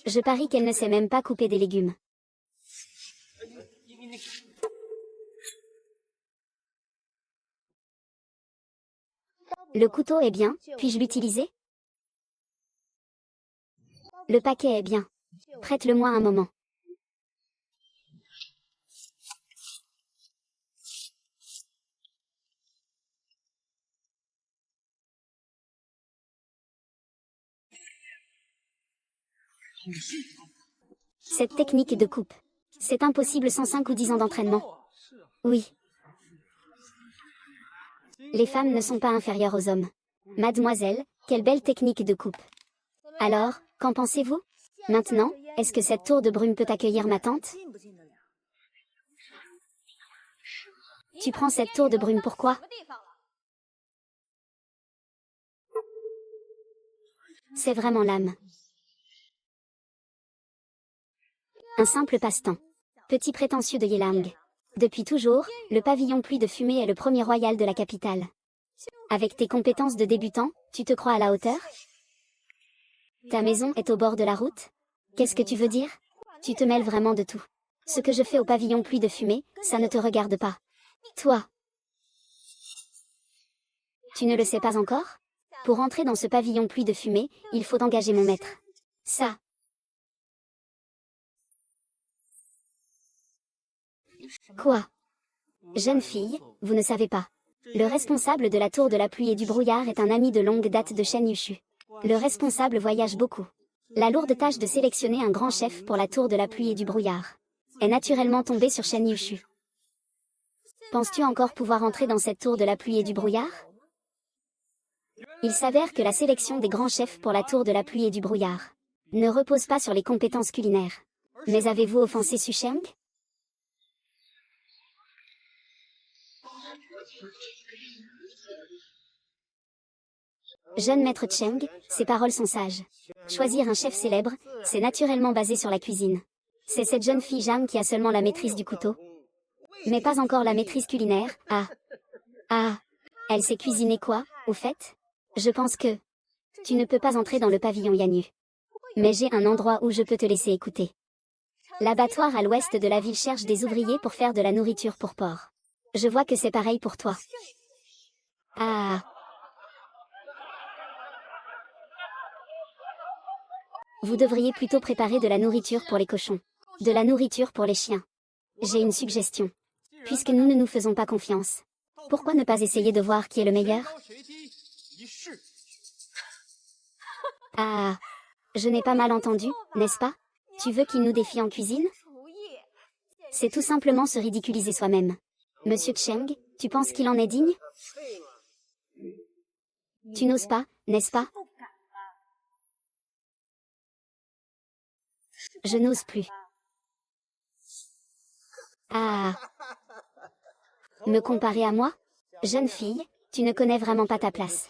Je parie qu'elle ne sait même pas couper des légumes. Le couteau est bien, puis-je l'utiliser? Le paquet est bien. Prête-le-moi un moment. Cette technique de coupe. C'est impossible sans 5 ou 10 ans d'entraînement. Oui. Les femmes ne sont pas inférieures aux hommes. Mademoiselle, quelle belle technique de coupe. Alors, qu'en pensez-vous? Maintenant, est-ce que cette tour de brume peut accueillir ma tante? Tu prends cette tour de brume pourquoi? C'est vraiment l'âme. Un simple passe-temps. Petit prétentieux de Yelang. Depuis toujours, le pavillon pluie de fumée est le premier royal de la capitale. Avec tes compétences de débutant, tu te crois à la hauteur? Ta maison est au bord de la route? Qu'est-ce que tu veux dire? Tu te mêles vraiment de tout. Ce que je fais au pavillon pluie de fumée, ça ne te regarde pas. Toi. Tu ne le sais pas encore? Pour entrer dans ce pavillon pluie de fumée, il faut engager mon maître. Ça. Quoi? Jeune fille, vous ne savez pas. Le responsable de la tour de la pluie et du brouillard est un ami de longue date de Shen Yushu. Le responsable voyage beaucoup. La lourde tâche de sélectionner un grand chef pour la tour de la pluie et du brouillard est naturellement tombée sur Shen Yushu. Penses-tu encore pouvoir entrer dans cette tour de la pluie et du brouillard? Il s'avère que la sélection des grands chefs pour la tour de la pluie et du brouillard ne repose pas sur les compétences culinaires. Mais avez-vous offensé Su Sheng? Jeune maître Cheng, ces paroles sont sages. Choisir un chef célèbre, c'est naturellement basé sur la cuisine. C'est cette jeune fille Jam qui a seulement la maîtrise du couteau. Mais pas encore la maîtrise culinaire. Ah, elle sait cuisiner quoi, au fait? Je pense que tu ne peux pas entrer dans le pavillon Yanyu. Mais j'ai un endroit où je peux te laisser écouter. L'abattoir à l'ouest de la ville cherche des ouvriers pour faire de la nourriture pour porc. Je vois que c'est pareil pour toi. Ah. Vous devriez plutôt préparer de la nourriture pour les cochons. De la nourriture pour les chiens. J'ai une suggestion. Puisque nous ne nous faisons pas confiance. Pourquoi ne pas essayer de voir qui est le meilleur? Ah. Je n'ai pas mal entendu, n'est-ce pas? Tu veux qu'il nous défie en cuisine? C'est tout simplement se ridiculiser soi-même. Monsieur Cheng, tu penses qu'il en est digne? Tu n'oses pas, n'est-ce pas? Je n'ose plus. Ah. Me comparer à moi? Jeune fille, tu ne connais vraiment pas ta place.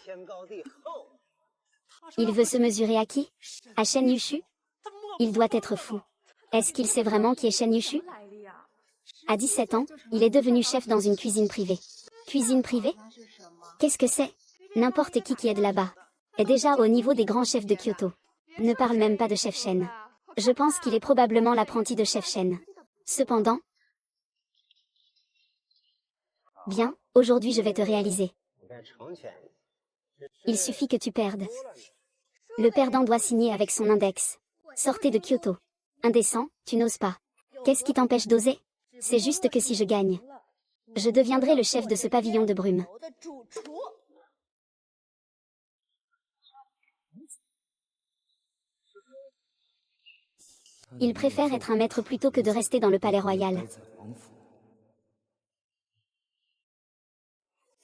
Il veut se mesurer à qui? À Shen Yushu? Il doit être fou. Est-ce qu'il sait vraiment qui est Shen Yushu? À 17 ans, il est devenu chef dans une cuisine privée. Cuisine privée? Qu'est-ce que c'est? N'importe qui est de là-bas est déjà au niveau des grands chefs de Kyoto. Ne parle même pas de chef Shen. Je pense qu'il est probablement l'apprenti de chef Shen. Cependant... Bien, aujourd'hui je vais te réaliser. Il suffit que tu perdes. Le perdant doit signer avec son index. Sortez de Kyoto. Indécent, tu n'oses pas. Qu'est-ce qui t'empêche d'oser? C'est juste que si je gagne, je deviendrai le chef de ce pavillon de brume. Il préfère être un maître plutôt que de rester dans le palais royal.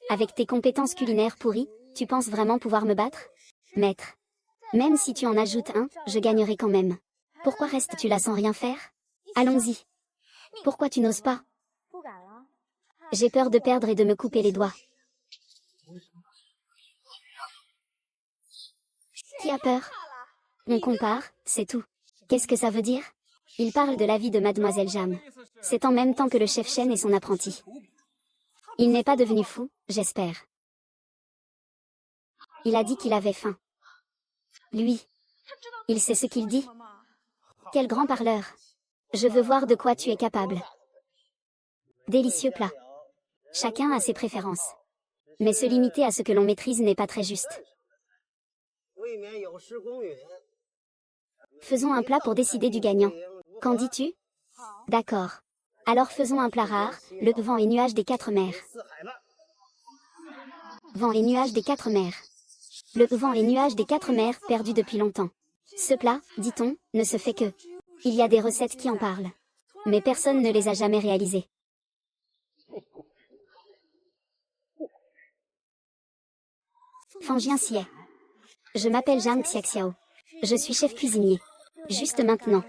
Avec tes compétences culinaires pourries, tu penses vraiment pouvoir me battre? Maître. Même si tu en ajoutes un, je gagnerai quand même. Pourquoi restes-tu là sans rien faire? Allons-y. Pourquoi tu n'oses pas? J'ai peur de perdre et de me couper les doigts. Qui a peur? On compare, c'est tout. Qu'est-ce que ça veut dire? Il parle de la vie de Mademoiselle Jam. C'est en même temps que le chef Shen et son apprenti. Il n'est pas devenu fou, j'espère. Il a dit qu'il avait faim. Lui. Il sait ce qu'il dit. Quel grand parleur. Je veux voir de quoi tu es capable. Délicieux plat. Chacun a ses préférences. Mais se limiter à ce que l'on maîtrise n'est pas très juste. Faisons un plat pour décider du gagnant. Qu'en dis-tu? D'accord. Alors faisons un plat rare, le vent et nuages des 4 mers. Vent et nuages des 4 mers. Le vent et nuages des 4 mers, perdu depuis longtemps. Ce plat, dit-on, ne se fait que. Il y a des recettes qui en parlent. Mais personne ne les a jamais réalisées. Fangien Xie. Je m'appelle Zhang Xiaxiao. Je suis chef cuisinier. Juste maintenant.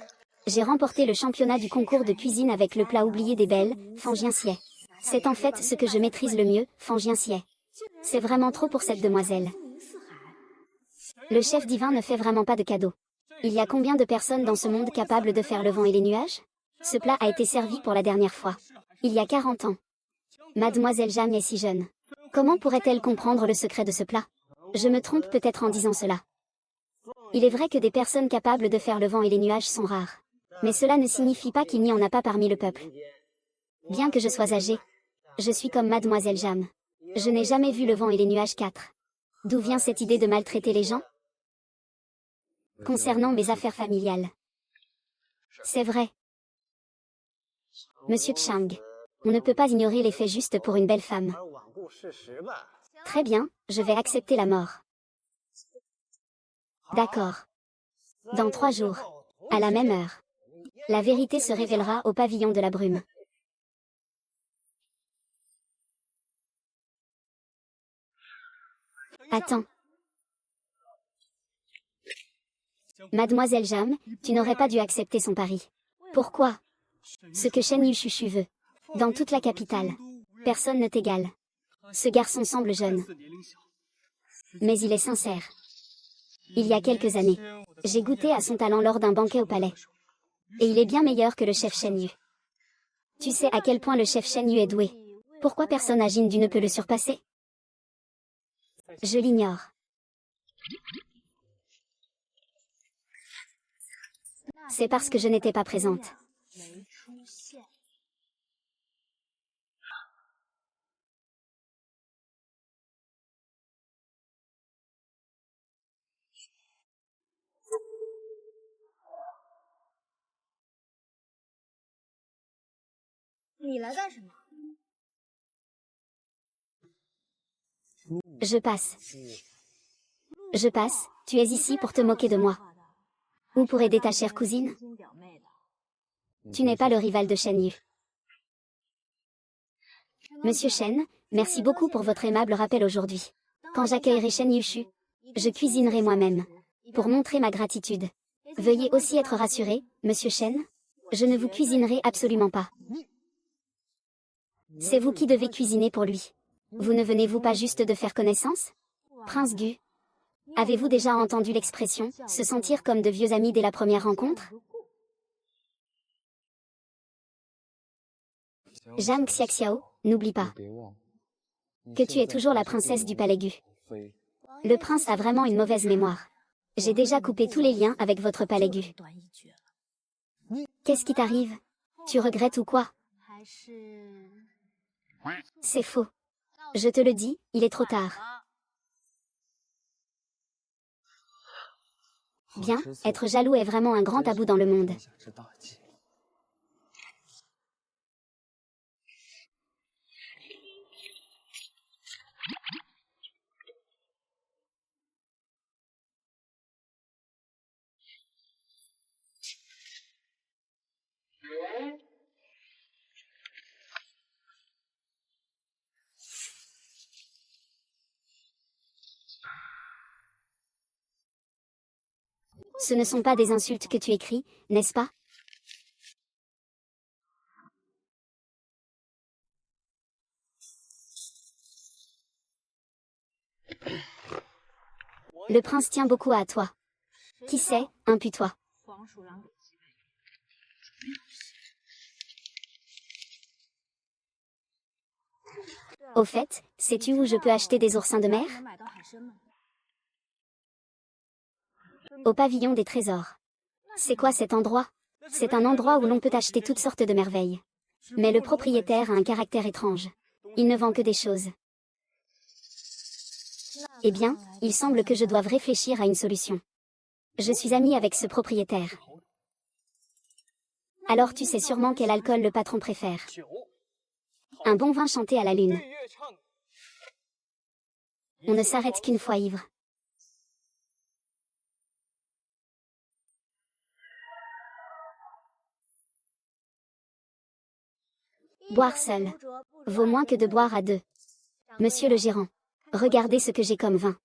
J'ai remporté le championnat du concours de cuisine avec le plat oublié des belles, Fangien Xie. C'est en fait ce que je maîtrise le mieux, Fangien Xie. C'est vraiment trop pour cette demoiselle. Le chef divin ne fait vraiment pas de cadeaux. Il y a combien de personnes dans ce monde capables de faire le vent et les nuages? Ce plat a été servi pour la dernière fois. Il y a 40 ans. Mademoiselle Zhang est si jeune. Comment pourrait-elle comprendre le secret de ce plat? Je me trompe peut-être en disant cela. Il est vrai que des personnes capables de faire le vent et les nuages sont rares. Mais cela ne signifie pas qu'il n'y en a pas parmi le peuple. Bien que je sois âgée, je suis comme Mademoiselle Zhang. Je n'ai jamais vu le vent et les nuages 4. D'où vient cette idée de maltraiter les gens? Concernant mes affaires familiales. C'est vrai. Monsieur Chang, on ne peut pas ignorer les faits justes pour une belle femme. Très bien, je vais accepter la mort. D'accord. Dans 3 jours, à la même heure, la vérité se révélera au pavillon de la brume. Attends. Mademoiselle Zhang, tu n'aurais pas dû accepter son pari. Pourquoi? Ce que Shen Yushu veut. Dans toute la capitale. Personne ne t'égale. Ce garçon semble jeune. Mais il est sincère. Il y a quelques années, j'ai goûté à son talent lors d'un banquet au palais. Et il est bien meilleur que le chef Shen Yu. Tu sais à quel point le chef Shen Yu est doué. Pourquoi personne à Jindu ne peut le surpasser? Je l'ignore. C'est parce que je n'étais pas présente. Je passe. Je passe, tu es ici pour te moquer de moi. Ou pour aider ta chère cousine? Tu n'es pas le rival de Shen Yu. Monsieur Shen, merci beaucoup pour votre aimable rappel aujourd'hui. Quand j'accueillerai Shen Yushu, je cuisinerai moi-même. Pour montrer ma gratitude. Veuillez aussi être rassuré, Monsieur Shen. Je ne vous cuisinerai absolument pas. C'est vous qui devez cuisiner pour lui. Vous ne venez-vous pas juste de faire connaissance? Prince Gu. Avez-vous déjà entendu l'expression « se sentir comme de vieux amis dès la première rencontre » Zhang Xiaxiao, n'oublie pas que tu es toujours la princesse du palais Gu. Le prince a vraiment une mauvaise mémoire. J'ai déjà coupé tous les liens avec votre palais Gu. Qu'est-ce qui t'arrive? Tu regrettes ou quoi? C'est faux. Je te le dis, il est trop tard. Bien, être jaloux est vraiment un grand tabou dans le monde. Ce ne sont pas des insultes que tu écris, n'est-ce pas? Le prince tient beaucoup à toi. Qui sait, impue-toi. Au fait, sais-tu où je peux acheter des oursins de mer? Au pavillon des trésors. C'est quoi cet endroit? C'est un endroit où l'on peut acheter toutes sortes de merveilles. Mais le propriétaire a un caractère étrange. Il ne vend que des choses. Eh bien, il semble que je doive réfléchir à une solution. Je suis amie avec ce propriétaire. Alors tu sais sûrement quel alcool le patron préfère. Un bon vin chanté à la lune. On ne s'arrête qu'une fois ivre. Boire seul vaut moins que de boire à deux. Monsieur le gérant, regardez ce que j'ai comme vin.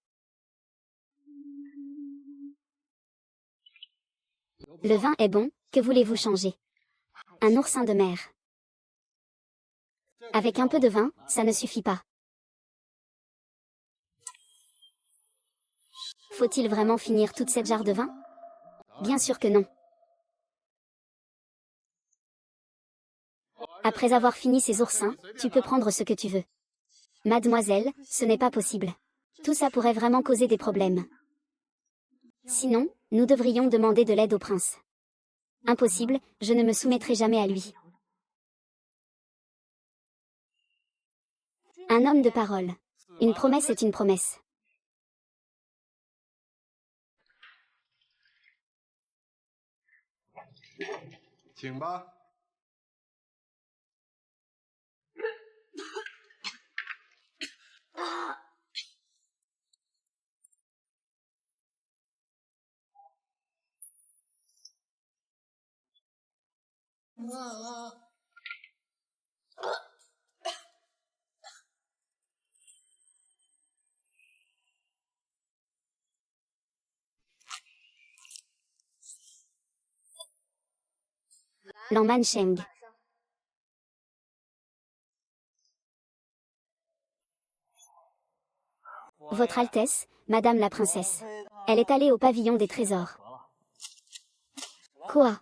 Le vin est bon, que voulez-vous changer? Un oursin de mer. Avec un peu de vin, ça ne suffit pas. Faut-il vraiment finir toute cette jarre de vin? Bien sûr que non. Après avoir fini ces oursins, tu peux prendre ce que tu veux. Mademoiselle, ce n'est pas possible. Tout ça pourrait vraiment causer des problèmes. Sinon, nous devrions demander de l'aide au prince. Impossible, je ne me soumettrai jamais à lui. Un homme de parole. Une promesse est une promesse. Lanman Sheng. Votre Altesse, Madame la Princesse. Elle est allée au pavillon des trésors. Quoi?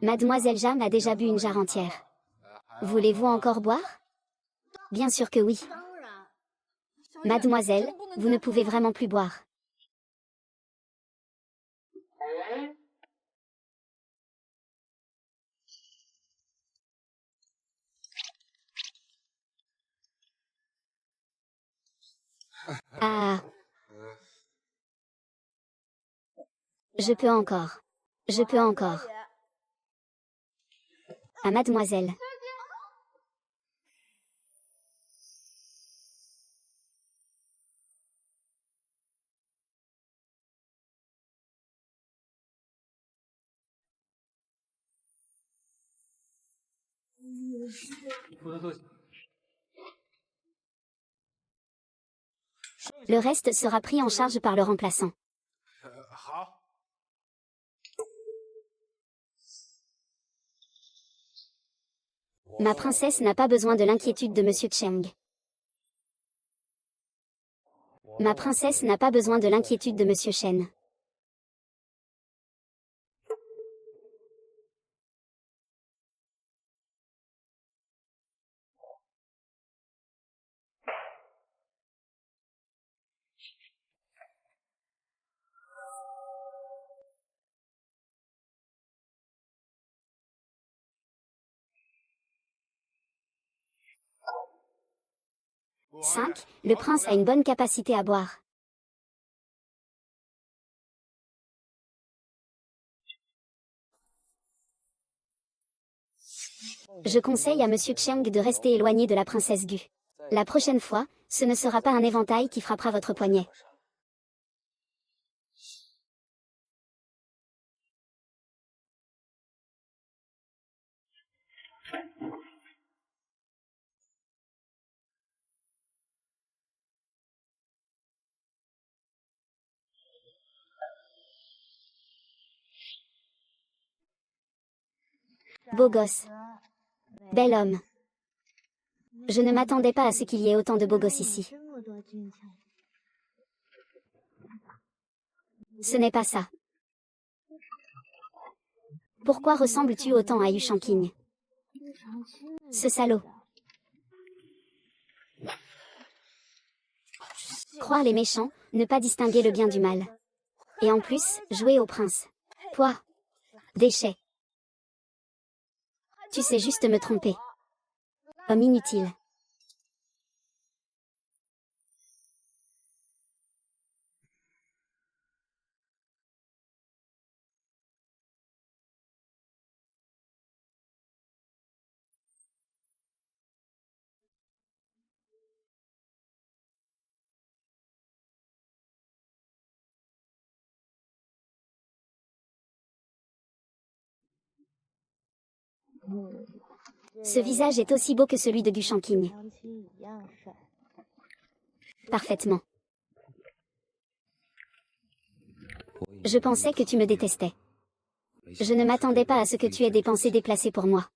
Mademoiselle Jeanne a déjà bu une jarre entière. Voulez-vous encore boire? Bien sûr que oui. Mademoiselle, vous ne pouvez vraiment plus boire. Ah. Je peux encore. Je peux encore. À mademoiselle. Le reste sera pris en charge par le remplaçant. Ma princesse n'a pas besoin de l'inquiétude de Monsieur Cheng. Ma princesse n'a pas besoin de l'inquiétude de Monsieur Shen. Cinq. Le prince a une bonne capacité à boire. Je conseille à Monsieur Cheng de rester éloigné de la princesse Gu. La prochaine fois, ce ne sera pas un éventail qui frappera votre poignet. Beau gosse. Bel homme. Je ne m'attendais pas à ce qu'il y ait autant de beaux gosses ici. Ce n'est pas ça. Pourquoi ressembles-tu autant à Yu Shangqing? Ce salaud. Croire les méchants, ne pas distinguer le bien du mal. Et en plus, jouer au prince. Toi. Déchet. Tu sais juste me tromper. Homme inutile. Ce visage est aussi beau que celui de Gu Shanqing. Parfaitement. Je pensais que tu me détestais. Je ne m'attendais pas à ce que tu aies des pensées déplacées pour moi.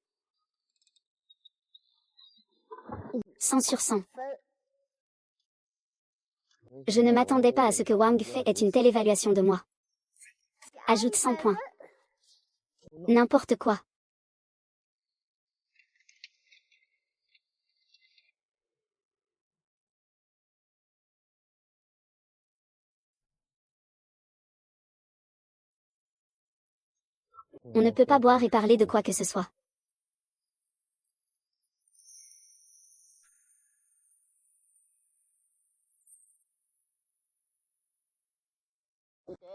100 sur 100. Je ne m'attendais pas à ce que Wang Fei ait une telle évaluation de moi. Ajoute 100 points. N'importe quoi. On ne peut pas boire et parler de quoi que ce soit.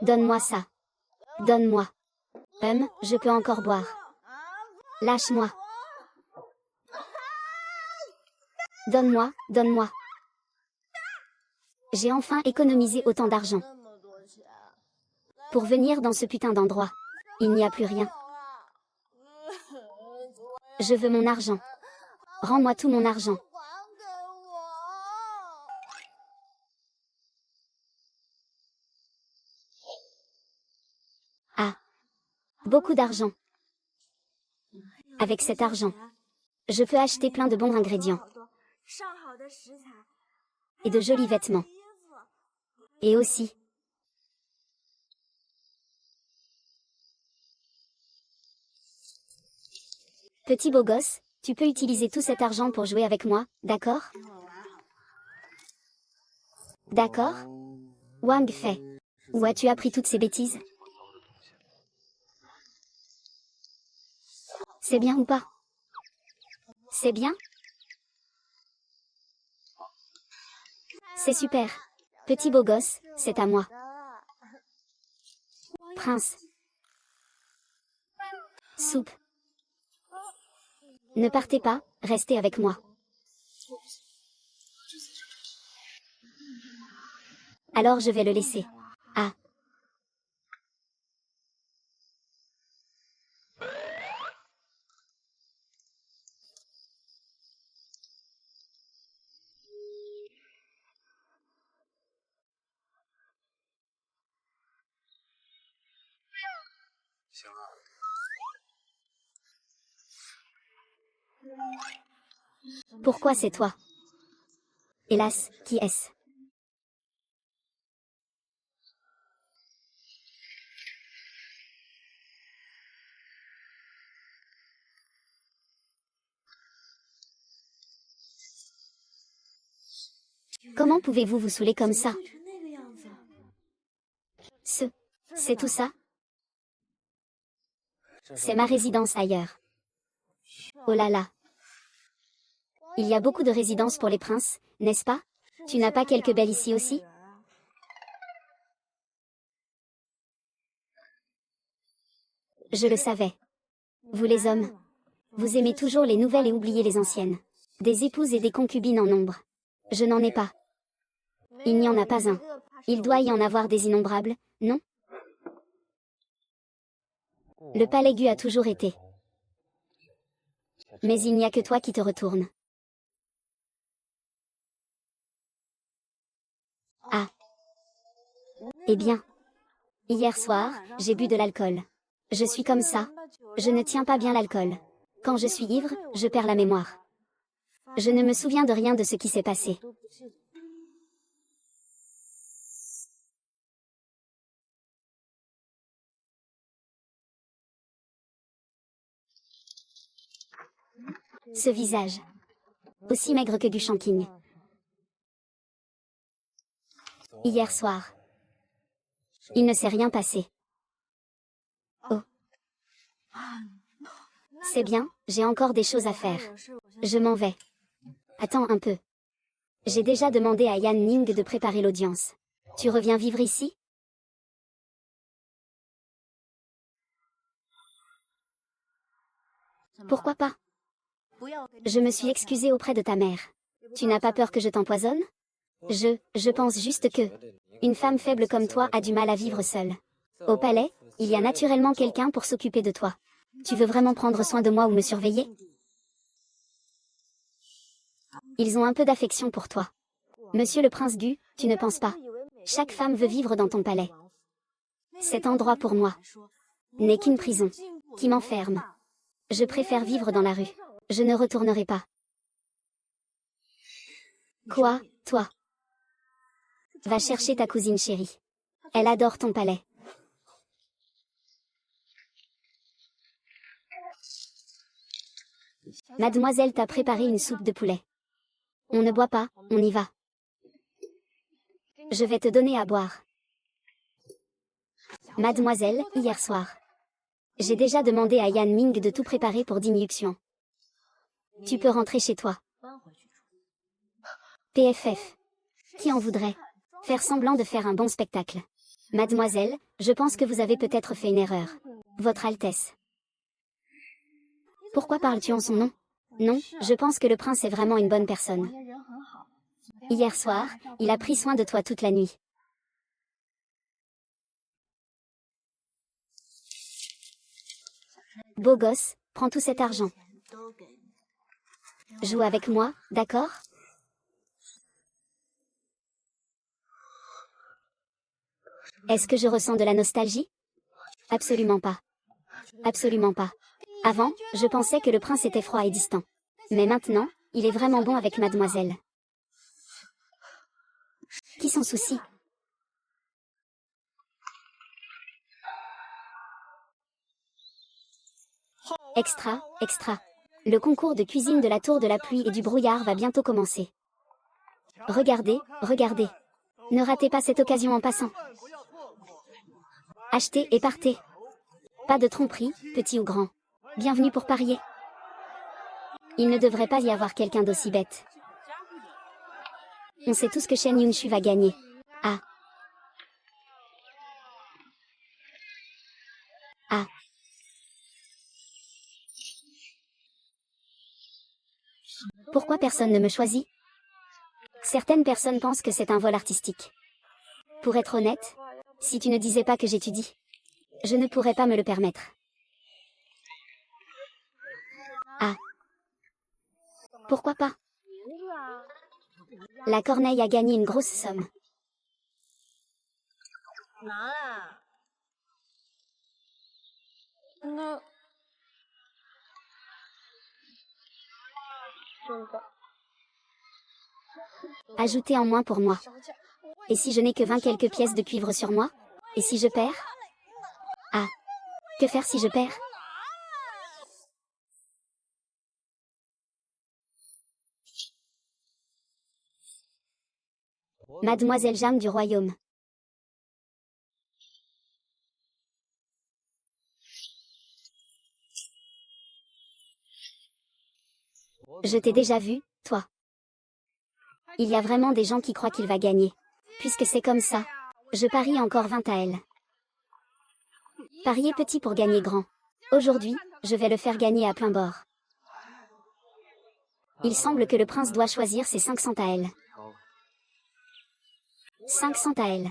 Donne-moi ça. Donne-moi. Je peux encore boire. Lâche-moi. Donne-moi, donne-moi. J'ai enfin économisé autant d'argent. Pour venir dans ce putain d'endroit. Il n'y a plus rien. Je veux mon argent. Rends-moi tout mon argent. Ah. Beaucoup d'argent. Avec cet argent, je peux acheter plein de bons ingrédients. Et de jolis vêtements. Et aussi. Petit beau gosse, tu peux utiliser tout cet argent pour jouer avec moi, d'accord? D'accord? Wang Fei. Où as-tu appris toutes ces bêtises? C'est bien ou pas? C'est bien? C'est super. Petit beau gosse, c'est à moi. Prince. Soupe. Ne partez pas, restez avec moi. Alors je vais le laisser. Ah. Pourquoi c'est toi? Hélas, qui est-ce? Comment pouvez-vous vous saouler comme ça? C'est tout ça? C'est ma résidence ailleurs. Oh là là. Il y a beaucoup de résidences pour les princes, n'est-ce pas? Tu n'as pas quelques belles ici aussi? Je le savais. Vous les hommes. Vous aimez toujours les nouvelles et oubliez les anciennes. Des épouses et des concubines en nombre. Je n'en ai pas. Il n'y en a pas un. Il doit y en avoir des innombrables, non? Le palais Gu a toujours été. Mais il n'y a que toi qui te retourne. Ah. Eh bien. Hier soir, j'ai bu de l'alcool. Je suis comme ça. Je ne tiens pas bien l'alcool. Quand je suis ivre, je perds la mémoire. Je ne me souviens de rien de ce qui s'est passé. Ce visage. Aussi maigre que Gu Shanqing. Hier soir. Il ne s'est rien passé. Oh. C'est bien, j'ai encore des choses à faire. Je m'en vais. Attends un peu. J'ai déjà demandé à Yan Ning de préparer l'audience. Tu reviens vivre ici? Pourquoi pas? Je me suis excusée auprès de ta mère. Tu n'as pas peur que je t'empoisonne? Je pense juste que une femme faible comme toi a du mal à vivre seule. Au palais, il y a naturellement quelqu'un pour s'occuper de toi. Tu veux vraiment prendre soin de moi ou me surveiller? Ils ont un peu d'affection pour toi. Monsieur le prince Gu, tu ne penses pas? Chaque femme veut vivre dans ton palais. Cet endroit pour moi n'est qu'une prison qui m'enferme. Je préfère vivre dans la rue. Je ne retournerai pas. Quoi, toi? Va chercher ta cousine chérie. Elle adore ton palais. Mademoiselle t'a préparé une soupe de poulet. On ne boit pas, on y va. Je vais te donner à boire. Mademoiselle, hier soir. J'ai déjà demandé à Yan Ming de tout préparer pour Ding Yuxian. Tu peux rentrer chez toi. PFF. Qui en voudrait? Faire semblant de faire un bon spectacle. Mademoiselle, je pense que vous avez peut-être fait une erreur. Votre Altesse. Pourquoi parles-tu en son nom? Non, je pense que le prince est vraiment une bonne personne. Hier soir, il a pris soin de toi toute la nuit. Beau gosse, prends tout cet argent. Joue avec moi, d'accord? Est-ce que je ressens de la nostalgie? Absolument pas. Absolument pas. Avant, je pensais que le prince était froid et distant. Mais maintenant, il est vraiment bon avec mademoiselle. Qui s'en soucie? Extra, extra. Le concours de cuisine de la tour de la pluie et du brouillard va bientôt commencer. Regardez, regardez. Ne ratez pas cette occasion en passant. Achetez et partez. Pas de tromperie, petit ou grand. Bienvenue pour parier. Il ne devrait pas y avoir quelqu'un d'aussi bête. On sait tous que Shen Yunshu va gagner. Ah. Ah. Pourquoi personne ne me choisit? Certaines personnes pensent que c'est un vol artistique. Pour être honnête, si tu ne disais pas que j'étudie, je ne pourrais pas me le permettre. Ah. Pourquoi pas? La corneille a gagné une grosse somme. Ajoutez en moins pour moi. Et si je n'ai que 20 quelques pièces de cuivre sur moi? Et si je perds? Ah. Que faire si je perds? Mademoiselle Jeanne du royaume. Je t'ai déjà vu, toi. Il y a vraiment des gens qui croient qu'il va gagner. Puisque c'est comme ça, je parie encore 20 à elle. Parier petit pour gagner grand. Aujourd'hui, je vais le faire gagner à plein bord. Il semble que le prince doit choisir ses 500 à elle. 500 à elle.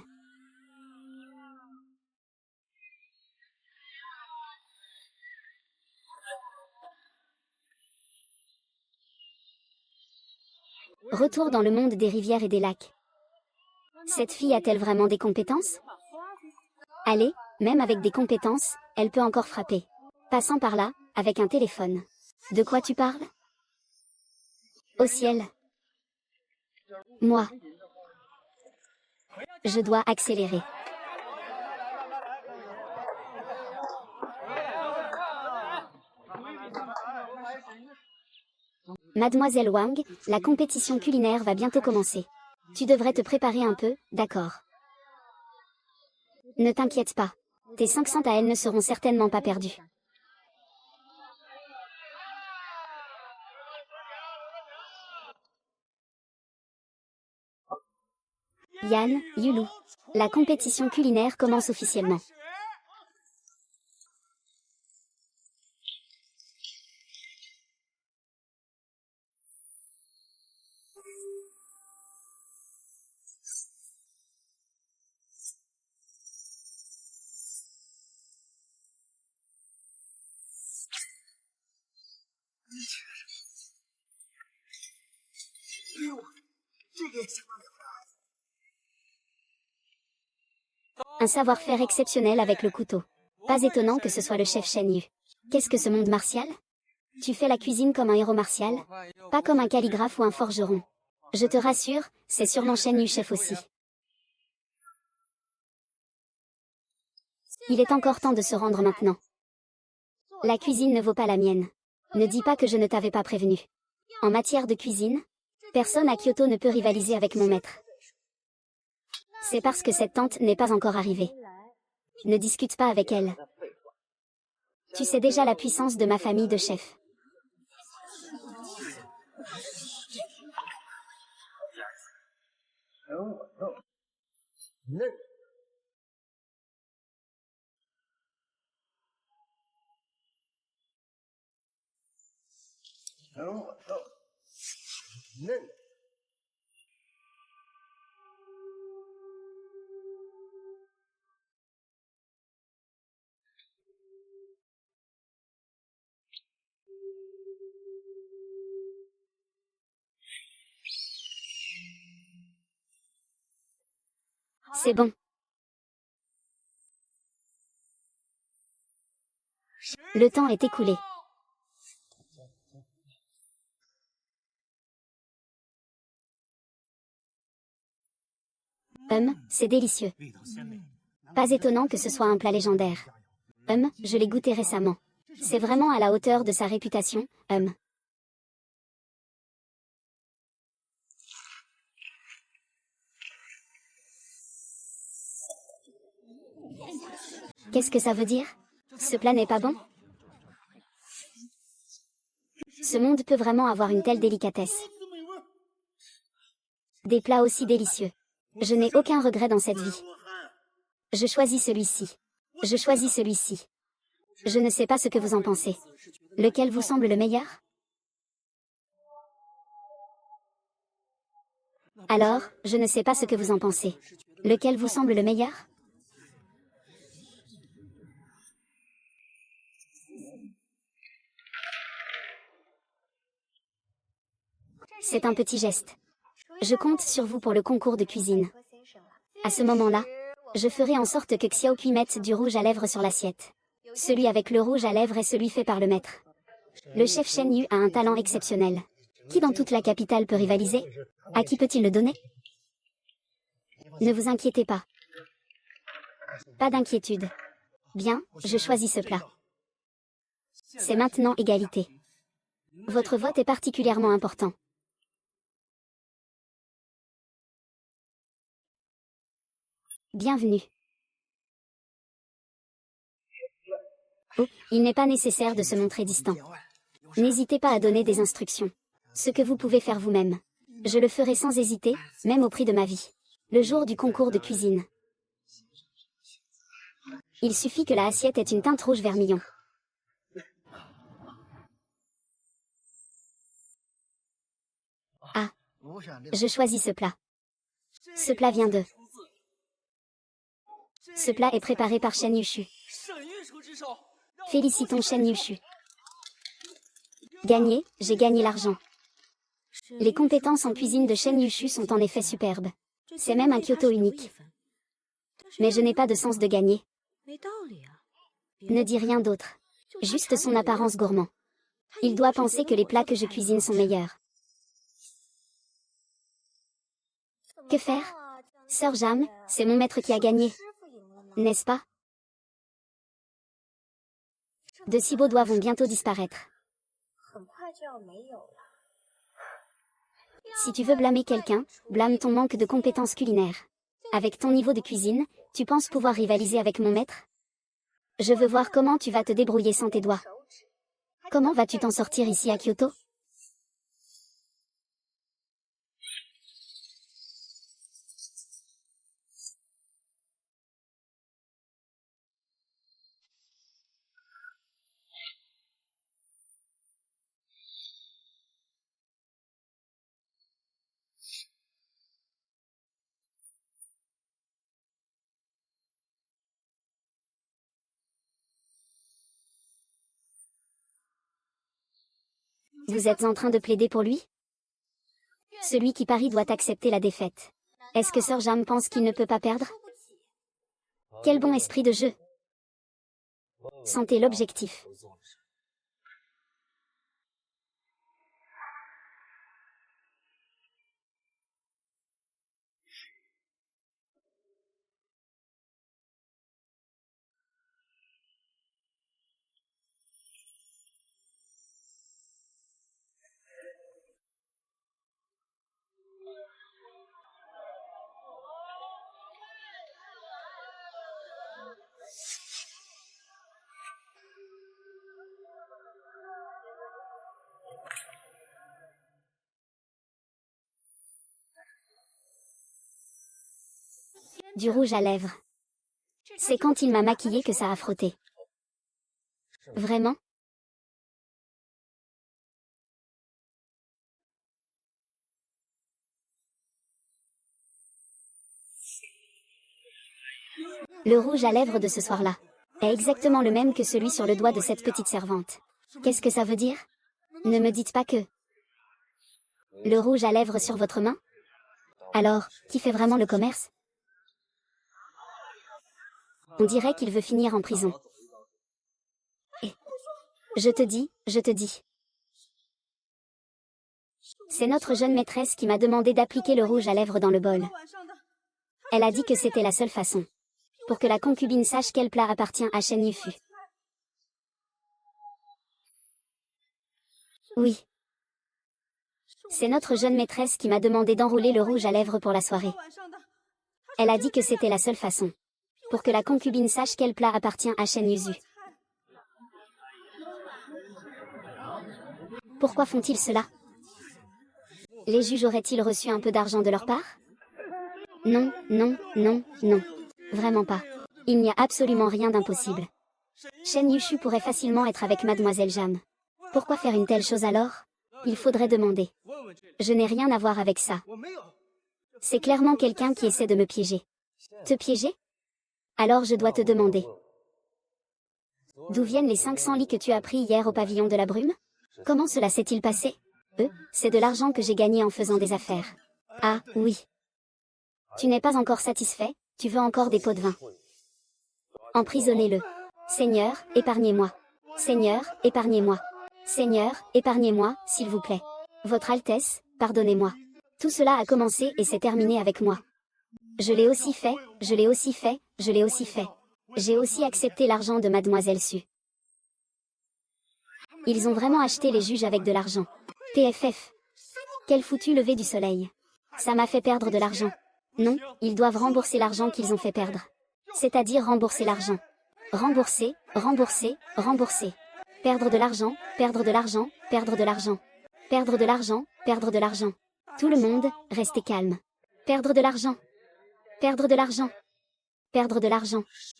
Retour dans le monde des rivières et des lacs. Cette fille a-t-elle vraiment des compétences? Allez, même avec des compétences, elle peut encore frapper. Passant par là, avec un téléphone. De quoi tu parles? Au ciel. Moi. Je dois accélérer. Mademoiselle Wang, la compétition culinaire va bientôt commencer. Tu devrais te préparer un peu, d'accord? Ne t'inquiète pas. Tes 500 à elle ne seront certainement pas perdus. Yan, Yulu. La compétition culinaire commence officiellement. Un savoir-faire exceptionnel avec le couteau. Pas étonnant que ce soit le chef Shen Yu. Qu'est-ce que ce monde martial? Tu fais la cuisine comme un héros martial? Pas comme un calligraphe ou un forgeron. Je te rassure, c'est sûrement Shen Yu chef aussi. Il est encore temps de se rendre maintenant. La cuisine ne vaut pas la mienne. Ne dis pas que je ne t'avais pas prévenu. En matière de cuisine, personne à Kyoto ne peut rivaliser avec mon maître. C'est parce que cette tante n'est pas encore arrivée. Ne discute pas avec elle. Tu sais déjà la puissance de ma famille de chefs. C'est bon. Le temps est écoulé. C'est délicieux. Pas étonnant que ce soit un plat légendaire. Je l'ai goûté récemment. C'est vraiment à la hauteur de sa réputation, Qu'est-ce que ça veut dire? Ce plat n'est pas bon? Ce monde peut vraiment avoir une telle délicatesse. Des plats aussi délicieux. Je n'ai aucun regret dans cette vie. Je choisis celui-ci. Je choisis celui-ci. Je ne sais pas ce que vous en pensez. Lequel vous semble le meilleur? Alors, je ne sais pas ce que vous en pensez. Lequel vous semble le meilleur? C'est un petit geste. Je compte sur vous pour le concours de cuisine. À ce moment-là, je ferai en sorte que Xiaokui mette du rouge à lèvres sur l'assiette. Celui avec le rouge à lèvres est celui fait par le maître. Le chef Shen Yu a un talent exceptionnel. Qui dans toute la capitale peut rivaliser? À qui peut-il le donner? Ne vous inquiétez pas. Pas d'inquiétude. Bien, je choisis ce plat. C'est maintenant égalité. Votre vote est particulièrement important. Bienvenue. Oh, il n'est pas nécessaire de se montrer distant. N'hésitez pas à donner des instructions. Ce que vous pouvez faire vous-même. Je le ferai sans hésiter, même au prix de ma vie. Le jour du concours de cuisine. Il suffit que la assiette ait une teinte rouge vermillon. Ah. Je choisis ce plat. Ce plat vient de... Ce plat est préparé par Shen Yushu. Félicitons Shen Yushu. Gagné, j'ai gagné l'argent. Les compétences en cuisine de Shen Yushu sont en effet superbes. C'est même un Kyoto unique. Mais je n'ai pas de sens de gagner. Ne dis rien d'autre. Juste son apparence gourmand. Il doit penser que les plats que je cuisine sont meilleurs. Que faire? Sœur Jam, c'est mon maître qui a gagné. N'est-ce pas? De si beaux doigts vont bientôt disparaître. Si tu veux blâmer quelqu'un, blâme ton manque de compétences culinaires. Avec ton niveau de cuisine, tu penses pouvoir rivaliser avec mon maître? Je veux voir comment tu vas te débrouiller sans tes doigts. Comment vas-tu t'en sortir ici à Kyoto? Vous êtes en train de plaider pour lui? Celui qui parie doit accepter la défaite. Est-ce que Sir Jam pense qu'il ne peut pas perdre? Quel bon esprit de jeu! Sentez l'objectif. Du rouge à lèvres. C'est quand il m'a maquillée que ça a frotté. Vraiment? Le rouge à lèvres de ce soir-là est exactement le même que celui sur le doigt de cette petite servante. Qu'est-ce que ça veut dire? Ne me dites pas que... Le rouge à lèvres sur votre main? Alors, qui fait vraiment le commerce? On dirait qu'il veut finir en prison. Et... je te dis. C'est notre jeune maîtresse qui m'a demandé d'appliquer le rouge à lèvres dans le bol. Elle a dit que c'était la seule façon. Pour que la concubine sache quel plat appartient à Shen Yufu. Oui. C'est notre jeune maîtresse qui m'a demandé d'enrouler le rouge à lèvres pour la soirée. Elle a dit que c'était la seule façon. Pour que la concubine sache quel plat appartient à Shen Yuzu. Pourquoi font-ils cela? Les juges auraient-ils reçu un peu d'argent de leur part? Non. Vraiment pas. Il n'y a absolument rien d'impossible. Shen Yushu pourrait facilement être avec Mademoiselle Jam. Pourquoi faire une telle chose alors? Il faudrait demander. Je n'ai rien à voir avec ça. C'est clairement quelqu'un qui essaie de me piéger. Te piéger? Alors je dois te demander. D'où viennent les 500 lits que tu as pris hier au pavillon de la brume? Comment cela s'est-il passé? C'est de l'argent que j'ai gagné en faisant des affaires. Ah, oui. Tu n'es pas encore satisfait, tu veux encore des pots de vin. Emprisonnez-le. Seigneur, épargnez-moi. Seigneur, épargnez-moi. Seigneur, épargnez-moi, s'il vous plaît. Votre Altesse, pardonnez-moi. Tout cela a commencé et s'est terminé avec moi. Je l'ai aussi fait. J'ai aussi accepté l'argent de Mademoiselle Su. Ils ont vraiment acheté les juges avec de l'argent. PFF. Quel foutu lever du soleil. Ça m'a fait perdre de l'argent. Non, ils doivent rembourser l'argent qu'ils ont fait perdre. C'est-à-dire rembourser l'argent. Rembourser. Perdre de l'argent. Perdre de l'argent. Tout le monde, restez calme. Perdre de l'argent.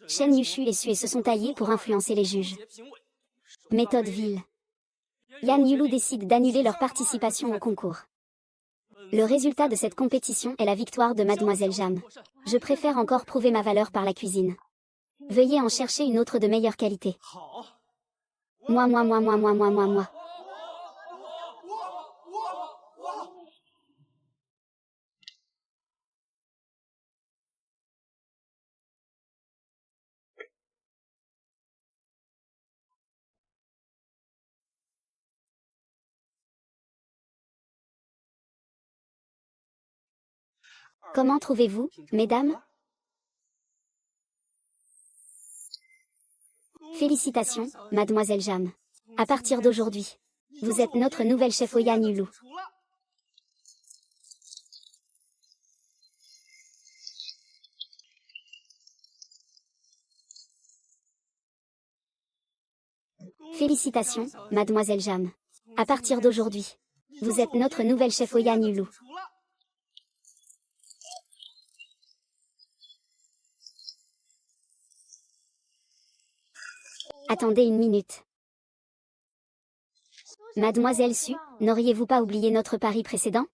Shen Yushu et Sue se sont taillés pour influencer les juges. Méthode vile. Yan Yulu décide d'annuler leur participation au concours. Le résultat de cette compétition est la victoire de Mademoiselle Jam. Je préfère encore prouver ma valeur par la cuisine. Veuillez en chercher une autre de meilleure qualité. Moi. Comment trouvez-vous, mesdames? Félicitations, Mademoiselle Jam. À partir d'aujourd'hui, vous êtes notre nouvelle chef au Yan Yulu. Félicitations, Mademoiselle Jam. À partir d'aujourd'hui, vous êtes notre nouvelle chef au Yan Yulu. Attendez une minute. Mademoiselle Su, n'auriez-vous pas oublié notre pari précédent?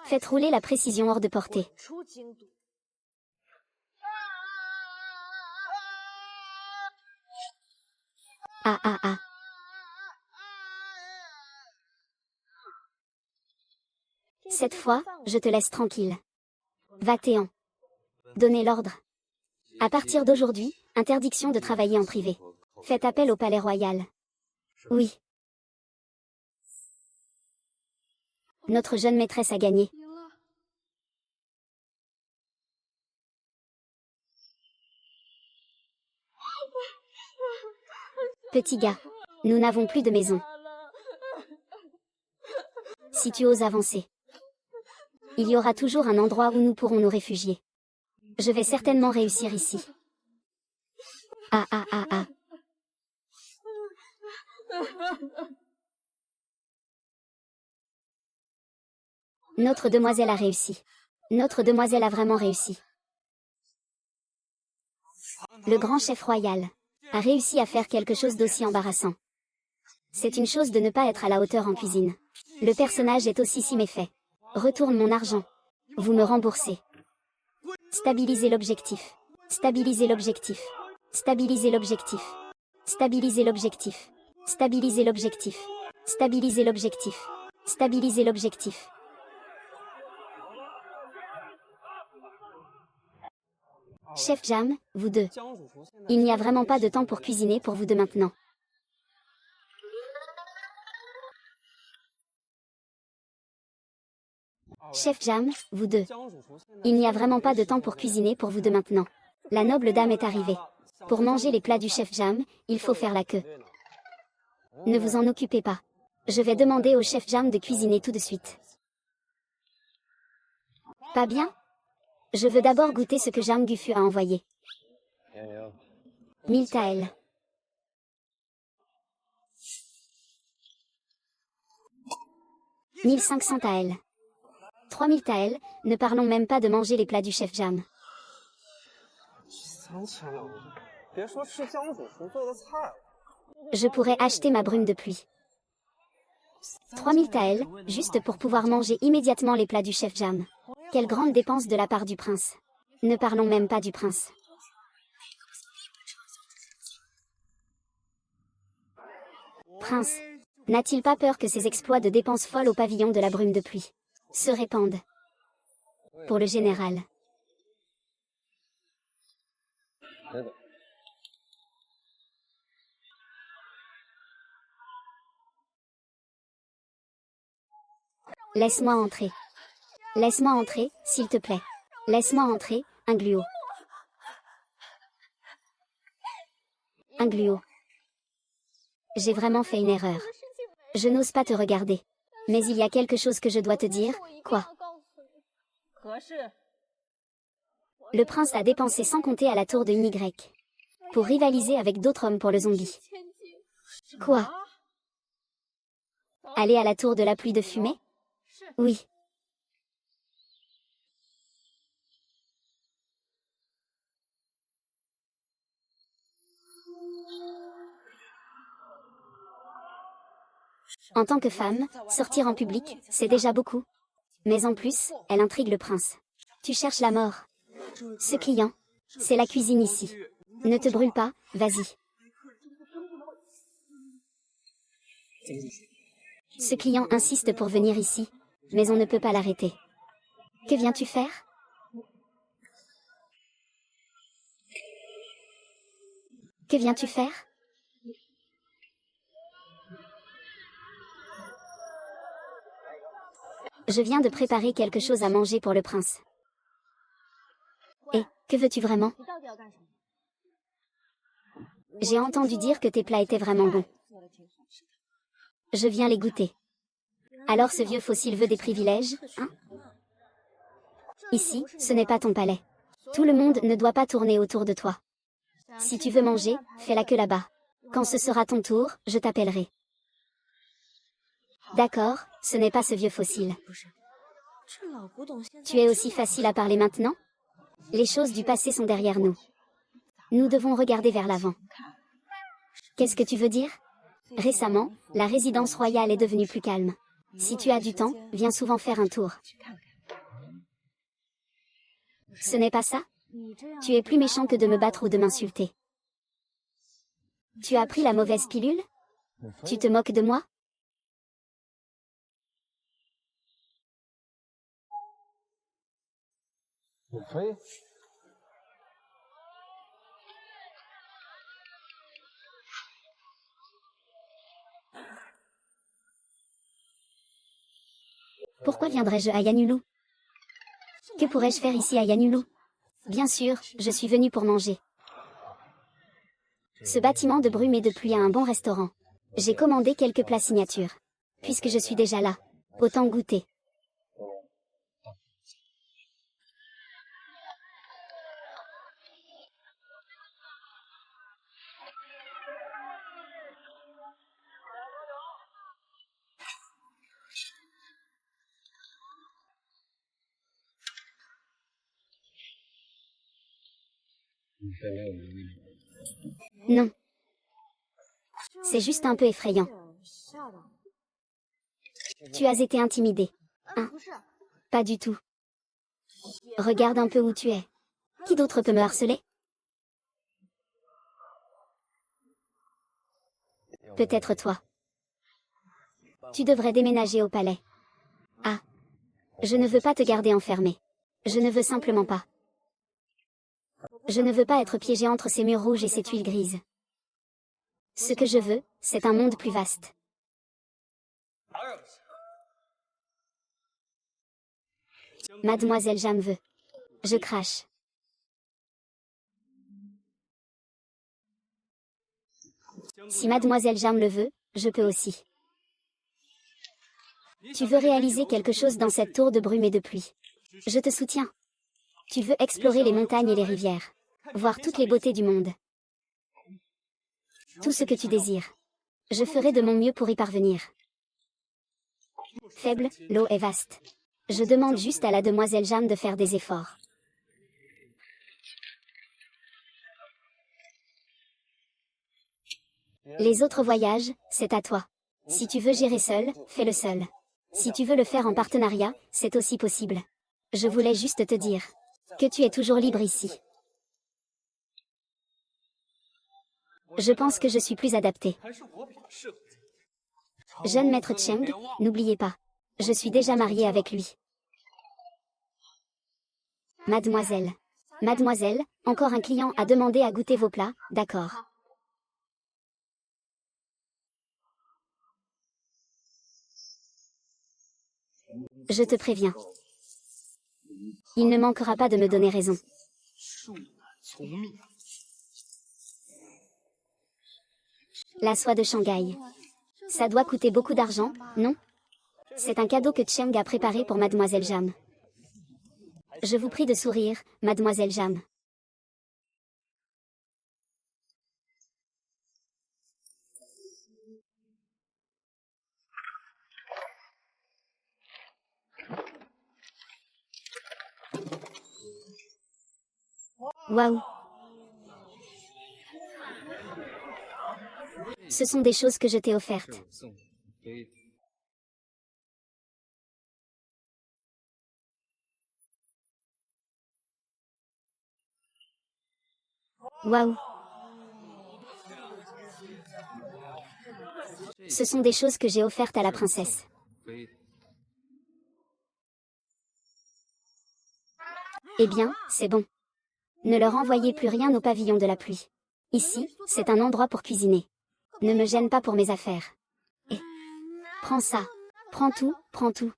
Faites rouler la précision hors de portée. Ah. Cette fois, je te laisse tranquille. Va Théan. Donnez l'ordre. À partir d'aujourd'hui, interdiction de travailler en privé. Faites appel au palais royal. Oui. Notre jeune maîtresse a gagné. Petit gars, nous n'avons plus de maison. Si tu oses avancer, il y aura toujours un endroit où nous pourrons nous réfugier. Je vais certainement réussir ici. Ah ah ah ah. Notre demoiselle a réussi. Notre demoiselle a vraiment réussi. Le grand chef royal a réussi à faire quelque chose d'aussi embarrassant. C'est une chose de ne pas être à la hauteur en cuisine. Le personnage est aussi si méfait. Retourne mon argent. Vous me remboursez. Stabilisez l'objectif. Stabilisez l'objectif. Stabilisez l'objectif. Stabilisez l'objectif. Stabilisez l'objectif. Stabilisez l'objectif. Stabilisez l'objectif. Chef Jam, vous deux. Il n'y a vraiment pas de temps pour cuisiner pour vous deux maintenant. Chef Jam, vous deux. Il n'y a vraiment pas de temps pour cuisiner pour vous deux maintenant. La noble dame est arrivée. Pour manger les plats du chef Jam, il faut faire la queue. Ne vous en occupez pas. Je vais demander au chef Jam de cuisiner tout de suite. Pas bien? Je veux d'abord goûter ce que Jam Gufu a envoyé. 1000 taels. 1500 taels. 3000 taels, ne parlons même pas de manger les plats du chef Jam. Je pourrais acheter ma brume de pluie. 3000 taels, juste pour pouvoir manger immédiatement les plats du chef Jam. Quelle grande dépense de la part du prince. Ne parlons même pas du prince. Prince, n'a-t-il pas peur que ses exploits de dépenses folles au pavillon de la brume de pluie se répandent? Pour le général. Laisse-moi entrer. Laisse-moi entrer, s'il te plaît. Laisse-moi entrer, un gluot. Un gluot. J'ai vraiment fait une erreur. Je n'ose pas te regarder. Mais il y a quelque chose que je dois te dire. Quoi? Le prince a dépensé sans compter à la tour de Y. Pour rivaliser avec d'autres hommes pour le zombie. Quoi? Aller à la tour de la pluie de fumée? Oui. En tant que femme, sortir en public, c'est déjà beaucoup. Mais en plus, elle intrigue le prince. Tu cherches la mort. Ce client, c'est la cuisine ici. Ne te brûle pas, vas-y. Ce client insiste pour venir ici, mais on ne peut pas l'arrêter. Que viens-tu faire? Que viens-tu faire? Je viens de préparer quelque chose à manger pour le prince. Et, que veux-tu vraiment? J'ai entendu dire que tes plats étaient vraiment bons. Je viens les goûter. Alors ce vieux fossile veut des privilèges, hein? Ici, ce n'est pas ton palais. Tout le monde ne doit pas tourner autour de toi. Si tu veux manger, fais la queue là-bas. Quand ce sera ton tour, je t'appellerai. D'accord, ce n'est pas ce vieux fossile. Tu es aussi facile à parler maintenant? Les choses du passé sont derrière nous. Nous devons regarder vers l'avant. Qu'est-ce que tu veux dire? Récemment, la résidence royale est devenue plus calme. Si tu as du temps, viens souvent faire un tour. Ce n'est pas ça? Tu es plus méchant que de me battre ou de m'insulter. Tu as pris la mauvaise pilule? Tu te moques de moi? Pourquoi viendrais-je à Yanulu? Que pourrais-je faire ici à Yanulu? Bien sûr, je suis venu pour manger. Ce bâtiment de brume et de pluie a un bon restaurant. J'ai commandé quelques plats signatures. Puisque je suis déjà là, autant goûter. Non. C'est juste un peu effrayant. Tu as été intimidé. Hein? Pas du tout. Regarde un peu où tu es. Qui d'autre peut me harceler? Peut-être toi. Tu devrais déménager au palais. Ah. Je ne veux pas te garder enfermé. Je ne veux simplement pas. Je ne veux pas être piégé entre ces murs rouges et ces tuiles grises. Ce que je veux, c'est un monde plus vaste. Mademoiselle Jam veut. Je crache. Si Mademoiselle Jam le veut, je peux aussi. Tu veux réaliser quelque chose dans cette tour de brume et de pluie. Je te soutiens. Tu veux explorer les montagnes et les rivières. Voir toutes les beautés du monde. Tout ce que tu désires. Je ferai de mon mieux pour y parvenir. Faible, l'eau est vaste. Je demande juste à la demoiselle Jam de faire des efforts. Les autres voyages, c'est à toi. Si tu veux gérer seul, fais-le seul. Si tu veux le faire en partenariat, c'est aussi possible. Je voulais juste te dire que tu es toujours libre ici. Je pense que je suis plus adaptée. Jeune maître Cheng, n'oubliez pas. Je suis déjà mariée avec lui. Mademoiselle. Mademoiselle, encore un client a demandé à goûter vos plats, d'accord. Je te préviens. Il ne manquera pas de me donner raison. La soie de Shanghai. Ça doit coûter beaucoup d'argent, non? C'est un cadeau que Cheng a préparé pour Mademoiselle Jam. Je vous prie de sourire, Mademoiselle Jam. Waouh! Ce sont des choses que je t'ai offertes. Waouh! Ce sont des choses que j'ai offertes à la princesse. Eh bien, c'est bon. Ne leur envoyez plus rien au pavillon de la pluie. Ici, c'est un endroit pour cuisiner. Ne me gêne pas pour mes affaires. Et prends ça. Prends tout, prends tout.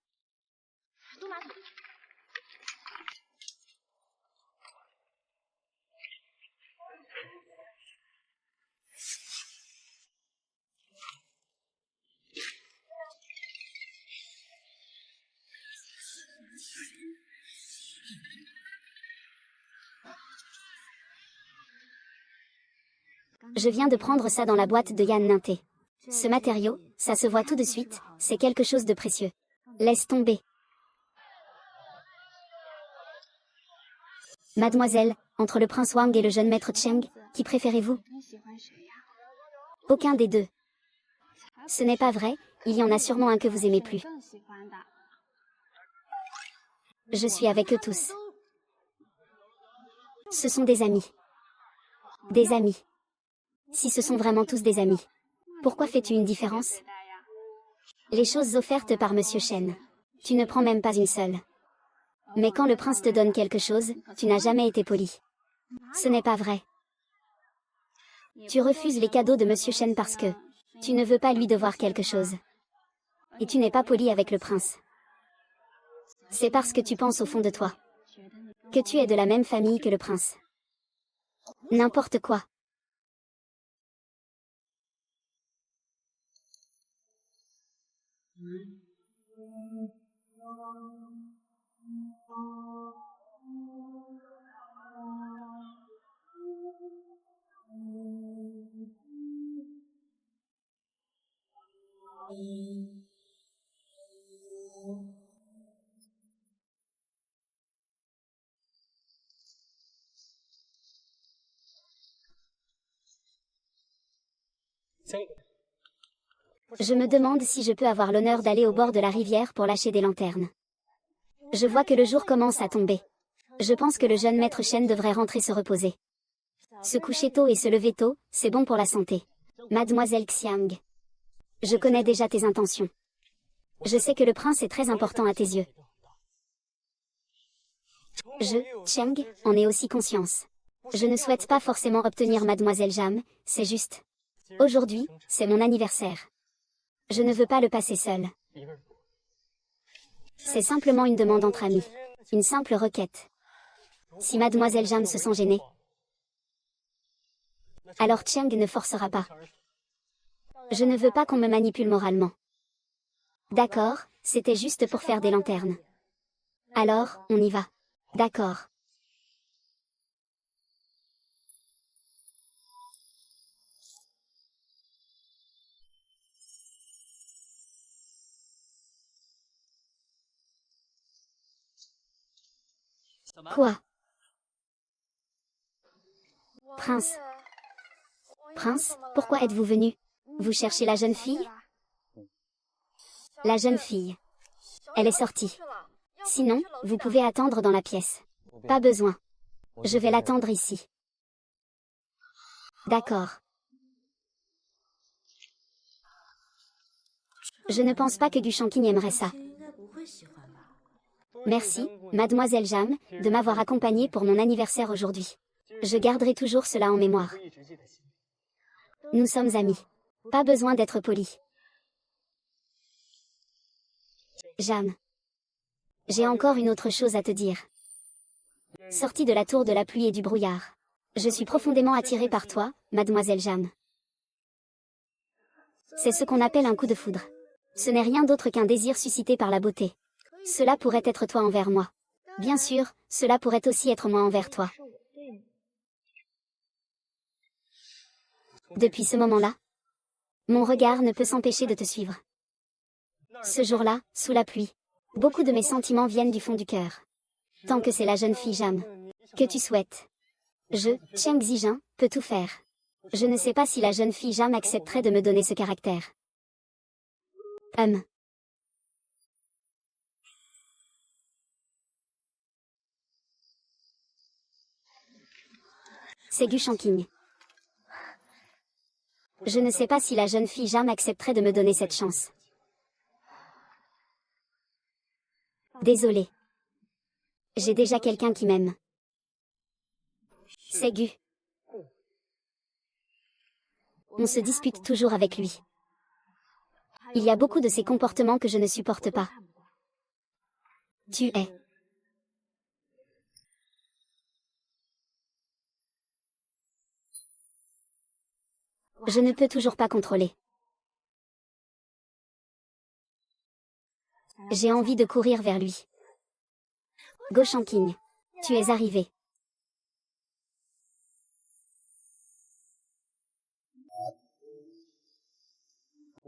Je viens de prendre ça dans la boîte de Yan Ninté. Ce matériau, ça se voit tout de suite, c'est quelque chose de précieux. Laisse tomber. Mademoiselle, entre le prince Wang et le jeune maître Cheng, qui préférez-vous? Aucun des deux. Ce n'est pas vrai, il y en a sûrement un que vous aimez plus. Je suis avec eux tous. Ce sont des amis. Des amis. Si ce sont vraiment tous des amis. Pourquoi fais-tu une différence? Les choses offertes par Monsieur Chen. Tu ne prends même pas une seule. Mais quand le prince te donne quelque chose, tu n'as jamais été poli. Ce n'est pas vrai. Tu refuses les cadeaux de Monsieur Shen parce que tu ne veux pas lui devoir quelque chose. Et tu n'es pas poli avec le prince. C'est parce que tu penses au fond de toi que tu es de la même famille que le prince. N'importe quoi. Je me demande si je peux avoir l'honneur d'aller au bord de la rivière pour lâcher des lanternes. Je vois que le jour commence à tomber. Je pense que le jeune maître Shen devrait rentrer se reposer. Se coucher tôt et se lever tôt, c'est bon pour la santé. Mademoiselle Xiang. Je connais déjà tes intentions. Je sais que le prince est très important à tes yeux. Xiang, en ai aussi conscience. Je ne souhaite pas forcément obtenir Mademoiselle Jam, c'est juste. Aujourd'hui, c'est mon anniversaire. Je ne veux pas le passer seul. C'est simplement une demande entre amis. Une simple requête. Si Mademoiselle Jam se sent gênée, alors Xiang ne forcera pas. Je ne veux pas qu'on me manipule moralement. D'accord, c'était juste pour faire des lanternes. Alors, on y va. D'accord. Quoi? Prince. Prince, pourquoi êtes-vous venu? Vous cherchez la jeune fille? La jeune fille. Elle est sortie. Sinon, vous pouvez attendre dans la pièce. Pas besoin. Je vais l'attendre ici. D'accord. Je ne pense pas que Gu Shanqing aimerait ça. Merci, Mademoiselle Jam, de m'avoir accompagnée pour mon anniversaire aujourd'hui. Je garderai toujours cela en mémoire. Nous sommes amis. Pas besoin d'être poli. Jam. J'ai encore une autre chose à te dire. Sortie de la tour de la pluie et du brouillard. Je suis profondément attirée par toi, Mademoiselle Jam. C'est ce qu'on appelle un coup de foudre. Ce n'est rien d'autre qu'un désir suscité par la beauté. Cela pourrait être toi envers moi. Bien sûr, cela pourrait aussi être moi envers toi. Depuis ce moment-là, mon regard ne peut s'empêcher de te suivre. Ce jour-là, sous la pluie, beaucoup de mes sentiments viennent du fond du cœur. Tant que c'est la jeune fille Jam que tu souhaites. Xiang Zijin, peux tout faire. Je ne sais pas si la jeune fille Jam accepterait de me donner ce caractère. C'est Gu Shanqing. Je ne sais pas si la jeune fille Jam accepterait de me donner cette chance. Désolée. J'ai déjà quelqu'un qui m'aime. C'est Gu. On se dispute toujours avec lui. Il y a beaucoup de ses comportements que je ne supporte pas. Tu es. Je ne peux toujours pas contrôler. J'ai envie de courir vers lui. Go Shanqing. Tu es arrivé.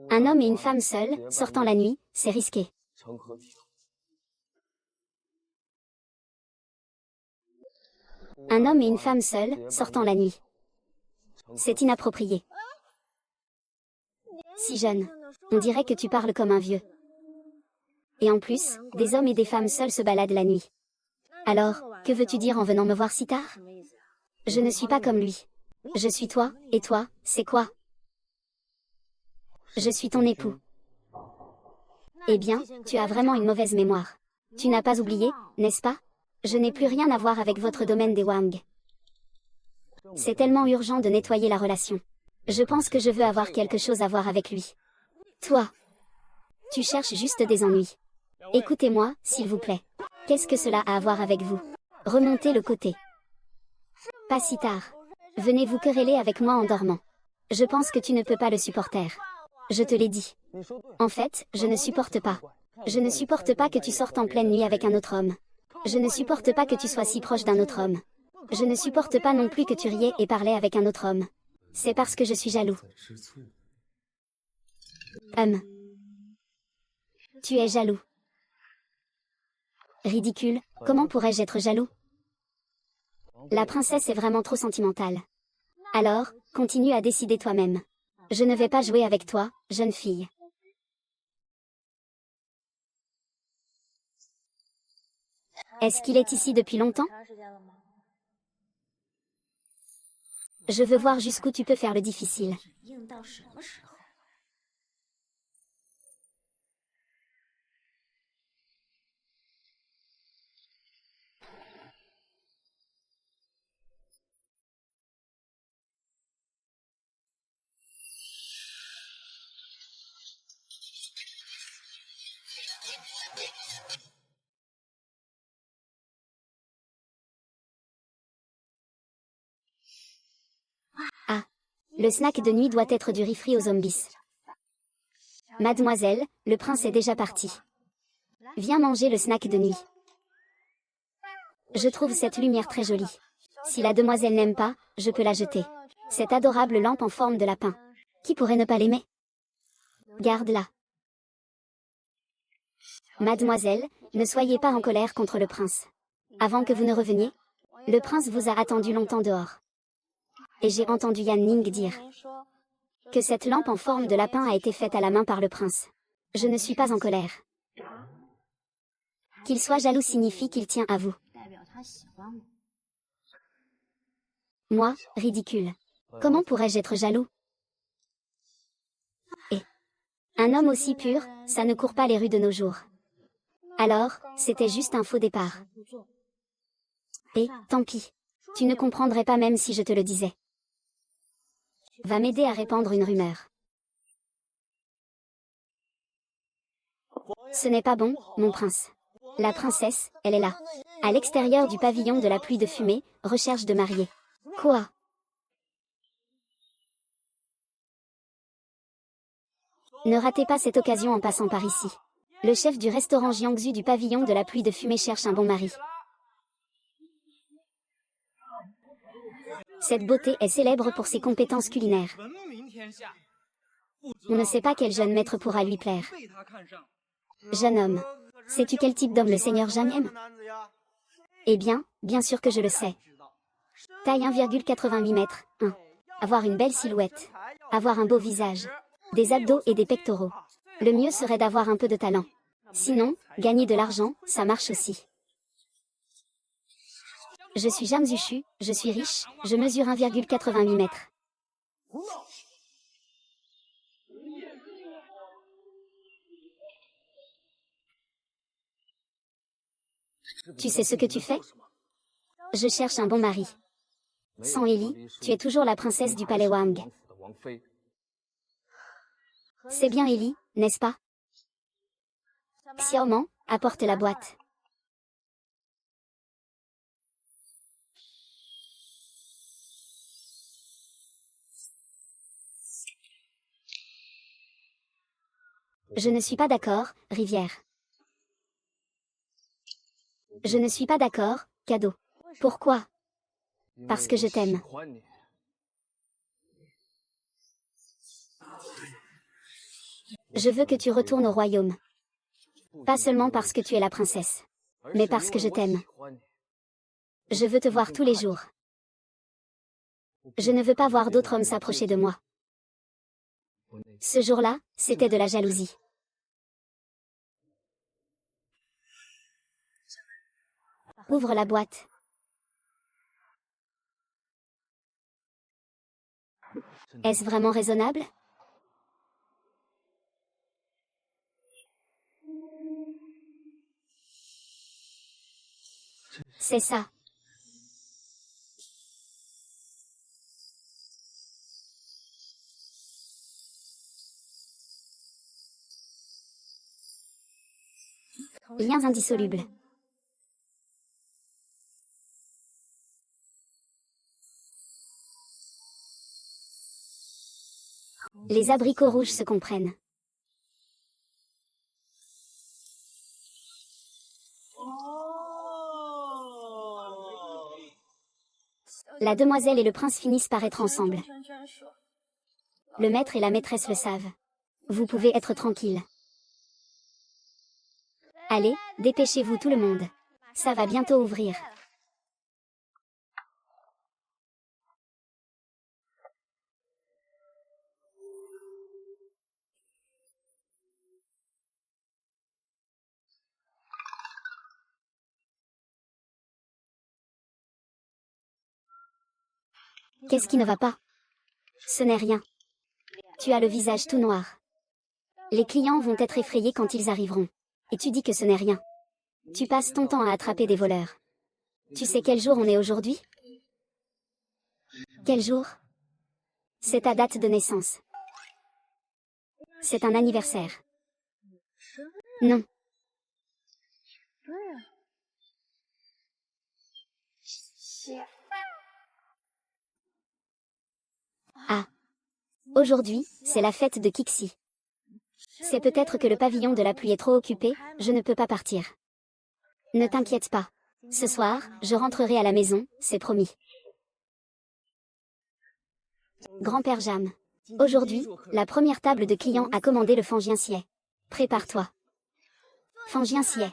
Un homme et une femme seuls, sortant la nuit, c'est risqué. Un homme et une femme seuls, sortant la nuit. C'est inapproprié. Si jeune. On dirait que tu parles comme un vieux. Et en plus, des hommes et des femmes seuls se baladent la nuit. Alors, que veux-tu dire en venant me voir si tard? Je ne suis pas comme lui. Je suis toi, et toi, c'est quoi? Je suis ton époux. Eh bien, tu as vraiment une mauvaise mémoire. Tu n'as pas oublié, n'est-ce pas? Je n'ai plus rien à voir avec votre domaine des Wang. C'est tellement urgent de nettoyer la relation. Je pense que je veux avoir quelque chose à voir avec lui. Toi, tu cherches juste des ennuis. Écoutez-moi, s'il vous plaît. Qu'est-ce que cela a à voir avec vous? Remontez le côté. Pas si tard. Venez vous quereller avec moi en dormant. Je pense que tu ne peux pas le supporter. Je te l'ai dit. En fait, je ne supporte pas. Je ne supporte pas que tu sortes en pleine nuit avec un autre homme. Je ne supporte pas que tu sois si proche d'un autre homme. Je ne supporte pas non plus que tu riais et parlais avec un autre homme. C'est parce que je suis jaloux. Tu es jaloux. Ridicule, comment pourrais-je être jaloux? La princesse est vraiment trop sentimentale. Alors, continue à décider toi-même. Je ne vais pas jouer avec toi, jeune fille. Est-ce qu'il est ici depuis longtemps? Je veux voir jusqu'où tu peux faire le difficile. Ah. Le snack de nuit doit être du riz frit aux zombies. Mademoiselle, le prince est déjà parti. Viens manger le snack de nuit. Je trouve cette lumière très jolie. Si la demoiselle n'aime pas, je peux la jeter. Cette adorable lampe en forme de lapin. Qui pourrait ne pas l'aimer? Garde-la. Mademoiselle, ne soyez pas en colère contre le prince. Avant que vous ne reveniez, le prince vous a attendu longtemps dehors. Et j'ai entendu Yan Ning dire que cette lampe en forme de lapin a été faite à la main par le prince. Je ne suis pas en colère. Qu'il soit jaloux signifie qu'il tient à vous. Moi, ridicule. Comment pourrais-je être jaloux? Et un homme aussi pur, ça ne court pas les rues de nos jours. Alors, c'était juste un faux départ. Et, tant pis. Tu ne comprendrais pas même si je te le disais. Va m'aider à répandre une rumeur. Ce n'est pas bon, mon prince. La princesse, elle est là. À l'extérieur du pavillon de la pluie de fumée, recherche de mariée. Quoi? Ne ratez pas cette occasion en passant par ici. Le chef du restaurant Jiangsu du pavillon de la pluie de fumée cherche un bon mari. Cette beauté est célèbre pour ses compétences culinaires. On ne sait pas quel jeune maître pourra lui plaire. Jeune homme. Sais-tu quel type d'homme le seigneur Zhang aime? Eh bien, bien sûr que je le sais. Taille 1,88 m. 1. Avoir une belle silhouette. Avoir un beau visage. Des abdos et des pectoraux. Le mieux serait d'avoir un peu de talent. Sinon, gagner de l'argent, ça marche aussi. Je suis Zhang Zushu, je suis riche, je mesure 1,88 m. Tu sais ce que tu fais? Je cherche un bon mari. Sans Ellie, tu es toujours la princesse du palais Wang. C'est bien Ellie, n'est-ce pas? Xiaoman, apporte la boîte. Je ne suis pas d'accord, Rivière. Je ne suis pas d'accord, cadeau. Pourquoi? Parce que je t'aime. Je veux que tu retournes au royaume. Pas seulement parce que tu es la princesse, mais parce que je t'aime. Je veux te voir tous les jours. Je ne veux pas voir d'autres hommes s'approcher de moi. Ce jour-là, c'était de la jalousie. Ouvre la boîte. Est-ce vraiment raisonnable? « 」 « 」 « 」 « 」 « 」 « 」 « 」 « 」 « 」 « 」 « 」 « 」 « 」 « 」 « 」 « 」 « 」 « 」 « 」 « 」 « 」 « 」 « 」 « 」 « 」 « 」 « 」 « 」 « 」 « 」 « C'est ça. Liens indissolubles. Les abricots rouges se comprennent. La demoiselle et le prince finissent par être ensemble. Le maître et la maîtresse le savent. Vous pouvez être tranquille. Allez, dépêchez-vous tout le monde. Ça va bientôt ouvrir. Qu'est-ce qui ne va pas? Ce n'est rien. Tu as le visage tout noir. Les clients vont être effrayés quand ils arriveront. Et tu dis que ce n'est rien. Tu passes ton temps à attraper des voleurs. Tu sais quel jour on est aujourd'hui? Quel jour? C'est ta date de naissance. C'est un anniversaire. Non. Ah. Aujourd'hui, c'est la fête de Kixi. C'est peut-être que le pavillon de la pluie est trop occupé, je ne peux pas partir. Ne t'inquiète pas. Ce soir, je rentrerai à la maison, c'est promis. Grand-père Jam. Aujourd'hui, la première table de clients a commandé le Fangincier. Prépare-toi. Fangincier.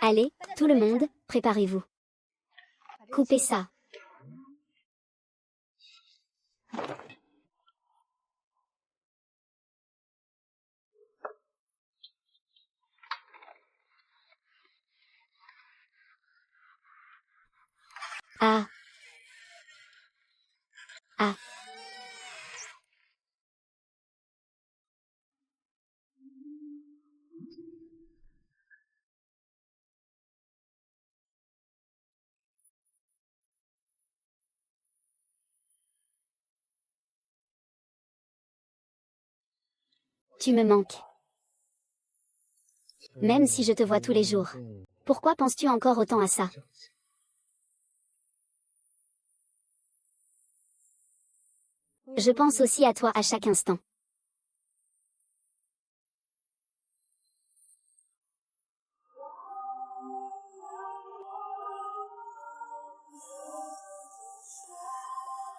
Allez, tout le monde, préparez-vous. Coupez ça. Ah. Ah. Tu me manques. Même si je te vois tous les jours. Pourquoi penses-tu encore autant à ça? Je pense aussi à toi à chaque instant.